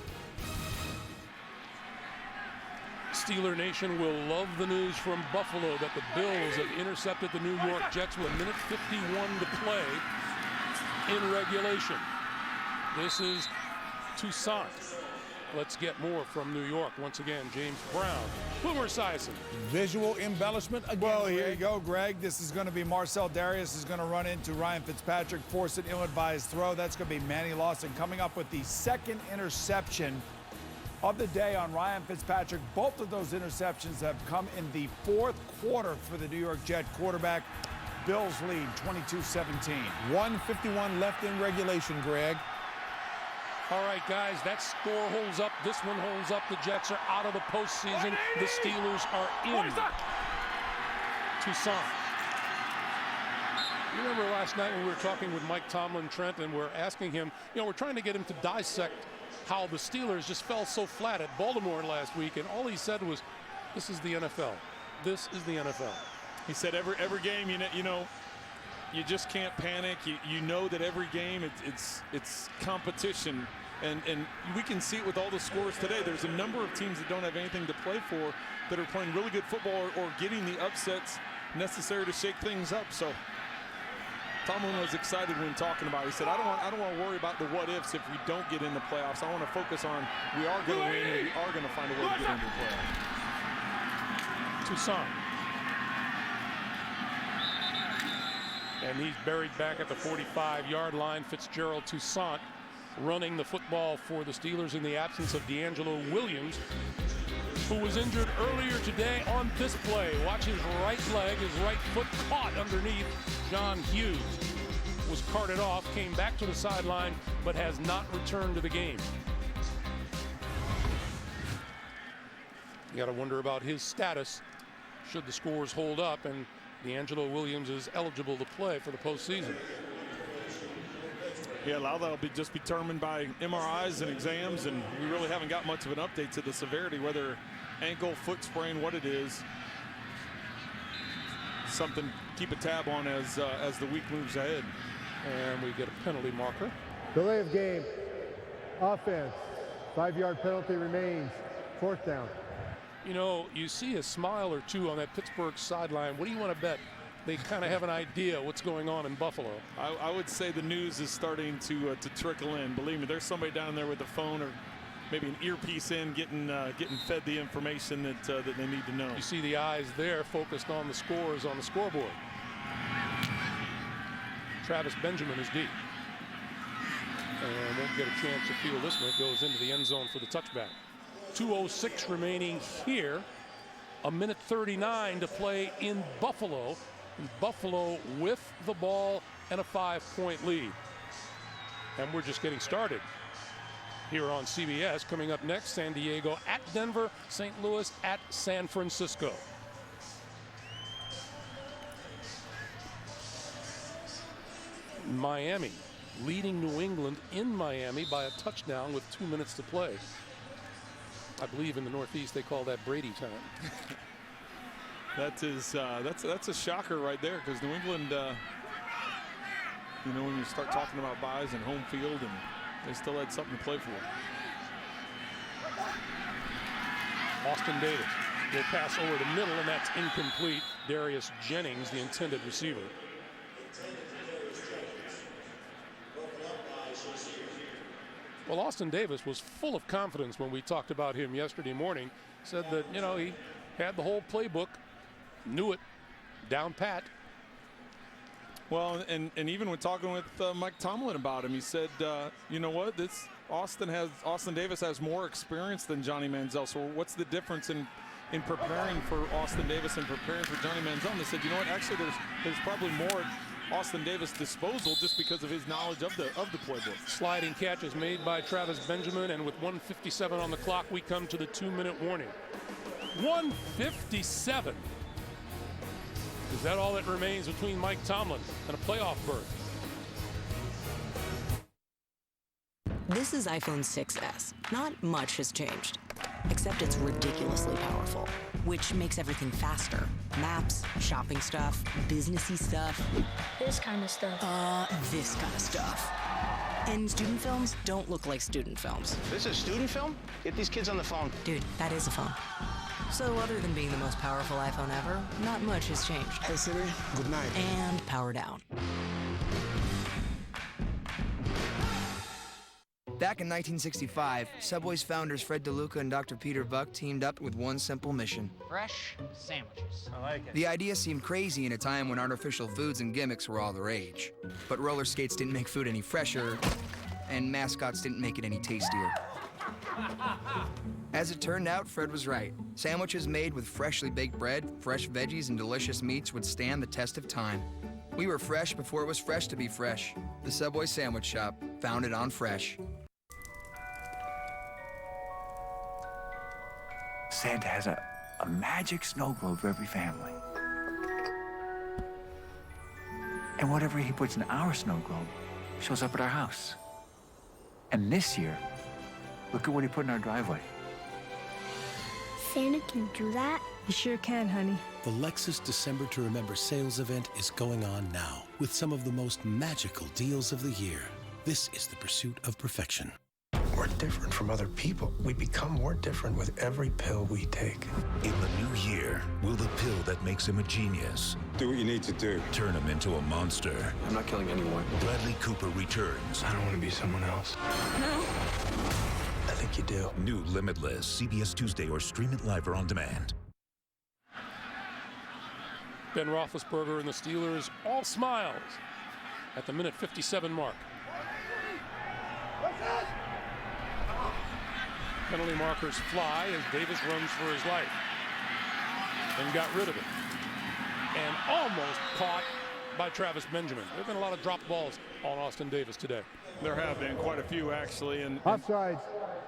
Steeler Nation will love the news from Buffalo that the Bills have intercepted the New York Jets with 1:51 to play in regulation. This is Toussaint. Let's get more from New York. Once again, James Brown, Boomer Esiason. Visual embellishment again. Well, here you go, Greg. This is going to be Marcel Darius is going to run into Ryan Fitzpatrick, force an ill-advised throw. That's going to be Manny Lawson coming up with the second interception of the day on Ryan Fitzpatrick. Both of those interceptions have come in the fourth quarter for the New York Jet quarterback. Bills lead 22-17. 1:51 left in regulation, Greg. All right, guys, that score holds up. This one holds up. The Jets are out of the postseason. The Steelers are in. Toussaint. You remember last night when we were talking with Mike Tomlin Trent and we're asking him, we're trying to get him to dissect how the Steelers just fell so flat at Baltimore last week, and all he said was, this is the NFL. This is the NFL. He said every game, you know, you just can't panic. You know that every game it's competition, and we can see it with all the scores today. There's a number of teams that don't have anything to play for that are playing really good football or getting the upsets necessary to shake things up. So Tomlin was excited when talking about it. He said, I don't want to worry about the what ifs if we don't get in the playoffs. I want to focus on we are going to win and we are going to find a way to get into the playoffs. Toussaint. And he's buried back at the 45-yard line. Fitzgerald Toussaint running the football for the Steelers in the absence of D'Angelo Williams, who was injured earlier today on this play. Watch his right leg, his right foot caught underneath John Hughes. Was carted off, came back to the sideline, but has not returned to the game. You got to wonder about his status should the scores hold up, and D'Angelo Williams is eligible to play for the postseason. Yeah, a lot of that will be just determined by MRIs and exams, and we really haven't got much of an update to the severity, whether ankle, foot sprain, what it is. Something to keep a tab on as the week moves ahead. And we get a penalty marker. Delay of game. Offense. 5-yard penalty remains. 4th down. You know, you see a smile or two on that Pittsburgh sideline. What do you want to bet? They kind of have an idea what's going on in Buffalo. I would say the news is starting to trickle in. Believe me, there's somebody down there with a phone or maybe an earpiece in, getting fed the information that they need to know. You see the eyes there focused on the scores on the scoreboard. Travis Benjamin is deep, and won't get a chance to field this one. It goes into the end zone for the touchback. 2:06 remaining here. A minute 39 to play in Buffalo. Buffalo with the ball and a 5-point lead. And we're just getting started here on CBS. Coming up next, San Diego at Denver, St. Louis at San Francisco. Miami leading New England in Miami by a touchdown with 2 minutes to play. I believe in the Northeast they call that Brady time. That's a shocker right there, because New England, you know, when you start talking about buys and home field, and they still had something to play for. Austin Davis will pass over the middle, and that's incomplete. Darius Jennings, the intended receiver. Well, Austin Davis was full of confidence when we talked about him yesterday morning. Said that, you know, he had the whole playbook, knew it, down pat. Well, and even when talking with Mike Tomlin about him, he said, you know what, Austin Davis has more experience than Johnny Manziel. So what's the difference in preparing for Austin Davis and preparing for Johnny Manziel? And they said, you know what, actually there's probably more at Austin Davis' disposal just because of his knowledge of the playbook. Sliding catch is made by Travis Benjamin, and with 1:57 on the clock, we come to the 2-minute warning. 1:57. Is that all that remains between Mike Tomlin and a playoff berth? This is iPhone 6s. Not much has changed, except it's ridiculously powerful, which makes everything faster. Maps, shopping stuff, businessy stuff. This kind of stuff. This kind of stuff. And student films don't look like student films. This is student film? Get these kids on the phone. Dude, that is a phone. So other than being the most powerful iPhone ever, not much has changed. Hey Siri, good night. And power down. Back in 1965, Subway's founders Fred DeLuca and Dr. Peter Buck teamed up with one simple mission. Fresh sandwiches. I like it. The idea seemed crazy in a time when artificial foods and gimmicks were all the rage. But roller skates didn't make food any fresher, and mascots didn't make it any tastier. As it turned out, Fred was right. Sandwiches made with freshly baked bread, fresh veggies, and delicious meats would stand the test of time. We were fresh before it was fresh to be fresh. The Subway Sandwich Shop, founded on fresh. Santa has a magic snow globe for every family. And whatever he puts in our snow globe shows up at our house. And this year, look at what he put in our driveway. Santa can do that? You sure can, honey. The Lexus December to Remember sales event is going on now with some of the most magical deals of the year. This is the pursuit of perfection. We're different from other people. We become more different with every pill we take. In the new year, will the pill that makes him a genius Do what you need to do. turn him into a monster? I'm not killing anyone. Bradley Cooper returns. I don't want to be someone else. No. I think you do. New Limitless, CBS Tuesday or stream it live or on demand. Ben Roethlisberger and the Steelers all smiles at the minute 57 mark. Penalty markers fly as Davis runs for his life and got rid of it. And almost caught by Travis Benjamin. There have been a lot of drop balls on Austin Davis today. There have been quite a few, actually. And Offsides,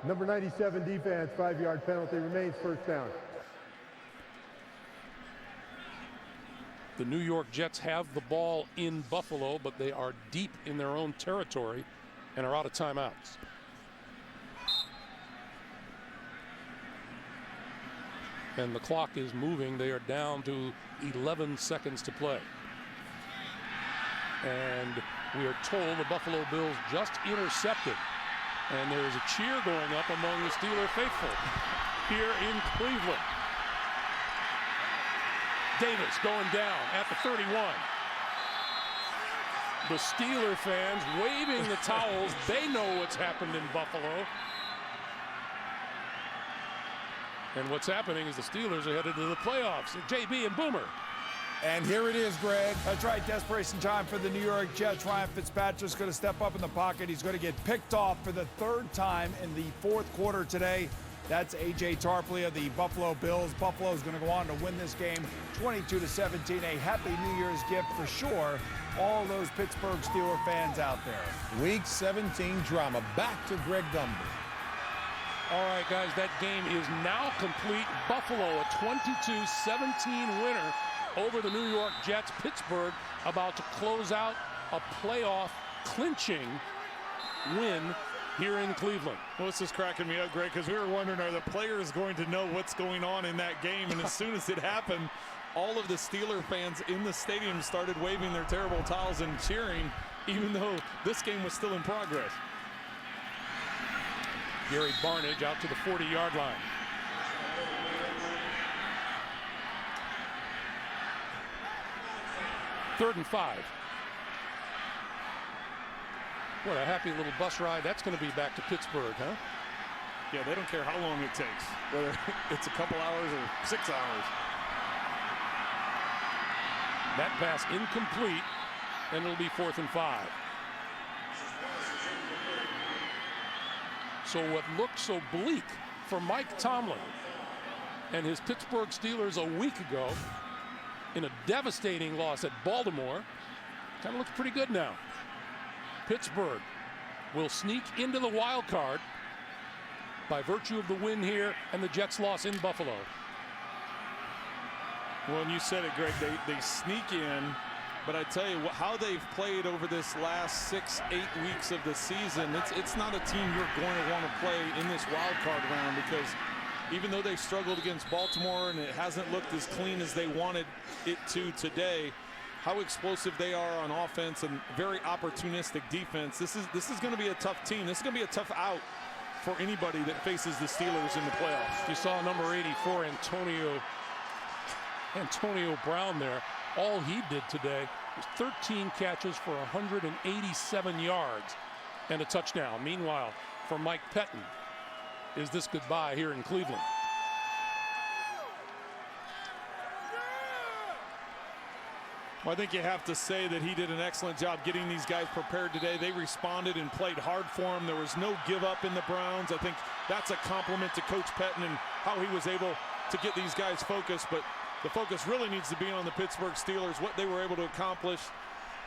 number 97 defense, 5-yard penalty, remains first down. The New York Jets have the ball in Buffalo, but they are deep in their own territory and are out of timeouts. And the clock is moving. They are down to 11 seconds to play. And we are told the Buffalo Bills just intercepted. And there is a cheer going up among the Steeler faithful here in Cleveland. Davis going down at the 31. The Steeler fans waving the towels. They know what's happened in Buffalo. And what's happening is the Steelers are headed to the playoffs. JB and Boomer. And here it is, Greg. That's right, desperation time for the New York Jets. Ryan Fitzpatrick's going to step up in the pocket. He's going to get picked off for the third time in the fourth quarter today. That's A.J. Tarpley of the Buffalo Bills. Buffalo's going to go on to win this game 22-17. A happy New Year's gift for sure. All those Pittsburgh Steelers fans out there. Week 17 drama. Back to Greg Gumbel. All right, guys, that game is now complete. Buffalo, a 22-17 winner over the New York Jets. Pittsburgh about to close out a playoff clinching win here in Cleveland. Well, this is cracking me up, Greg, because we were wondering, are the players going to know what's going on in that game? And as soon as it happened, all of the Steeler fans in the stadium started waving their terrible towels and cheering, even though this game was still in progress. Gary Barnidge out to the 40-yard line. Third and 5. What a happy little bus ride that's going to be back to Pittsburgh, huh? Yeah, they don't care how long it takes, whether it's a couple hours or 6 hours. That pass incomplete, and it'll be 4th and 5. So what looked so bleak for Mike Tomlin and his Pittsburgh Steelers a week ago in a devastating loss at Baltimore kind of looks pretty good now. Pittsburgh will sneak into the wild card by virtue of the win here and the Jets' loss in Buffalo. Well, and you said it, Greg, they sneak in, but I tell you how they've played over this last 6-8 weeks of the season, it's not a team you're going to want to play in this wild card round, because even though they struggled against Baltimore and it hasn't looked as clean as they wanted it to today, how explosive they are on offense and very opportunistic defense. This is going to be a tough team. This is going to be a tough out for anybody that faces the Steelers in the playoffs. You saw number 84, Antonio Brown there. All he did today was 13 catches for 187 yards and a touchdown. Meanwhile, for Mike Pettin, is this goodbye here in Cleveland? Well, I think you have to say that he did an excellent job getting these guys prepared today. They responded and played hard for him. There was no give up in the Browns. I think that's a compliment to Coach Pettin and how he was able to get these guys focused. But the focus really needs to be on the Pittsburgh Steelers, what they were able to accomplish,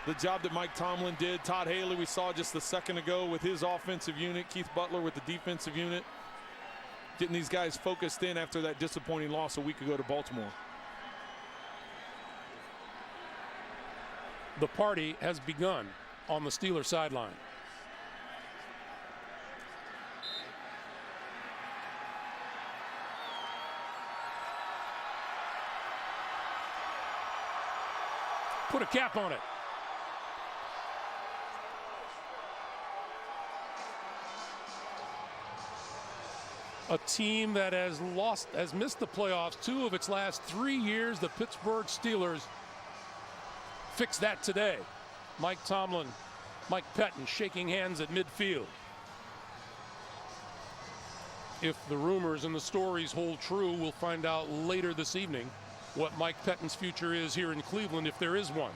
the job that Mike Tomlin did. Todd Haley, we saw just a second ago with his offensive unit, Keith Butler with the defensive unit, getting these guys focused in after that disappointing loss a week ago to Baltimore. The party has begun on the Steelers sideline. put a cap on it. A team that has missed the playoffs 2 of its last 3 years. The Pittsburgh Steelers fixed that today. Mike Tomlin, Mike Pettin shaking hands at midfield. If the rumors and the stories hold true, we'll find out later this evening what Mike Pettin's future is here in Cleveland, if there is one.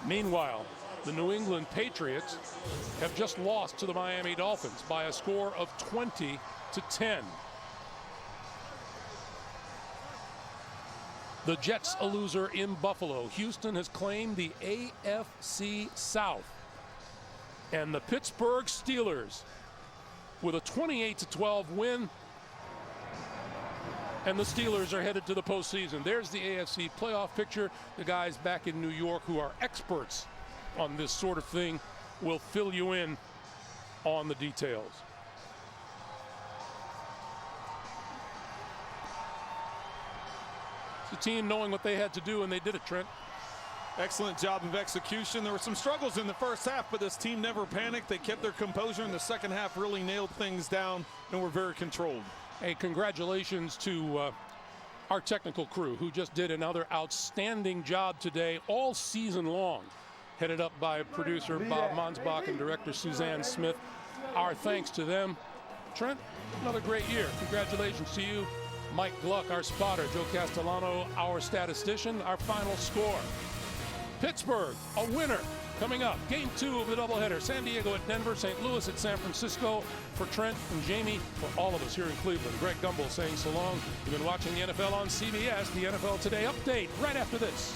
Meanwhile, the New England Patriots have just lost to the Miami Dolphins by a score of 20-10. The Jets a loser in Buffalo. Houston has claimed the AFC South. And the Pittsburgh Steelers with a 28-12 win. And the Steelers are headed to the postseason. There's the AFC playoff picture. The guys back in New York who are experts on this sort of thing will fill you in on the details. It's the team knowing what they had to do, and they did it, Trent. Excellent job of execution. There were some struggles in the first half, but this team never panicked. They kept their composure in the second half, really nailed things down, and were very controlled. Hey, congratulations to our technical crew, who just did another outstanding job today, all season long. Headed up by producer Bob Monsbach and director Suzanne Smith. Our thanks to them. Trent, another great year. Congratulations to you. Mike Gluck, our spotter. Joe Castellano, our statistician. Our final score. Pittsburgh, a winner. Coming up, game 2 of the doubleheader. San Diego at Denver, St. Louis at San Francisco. For Trent and Jamie, for all of us here in Cleveland, Greg Gumbel saying so long. You've been watching the NFL on CBS, the NFL Today update right after this.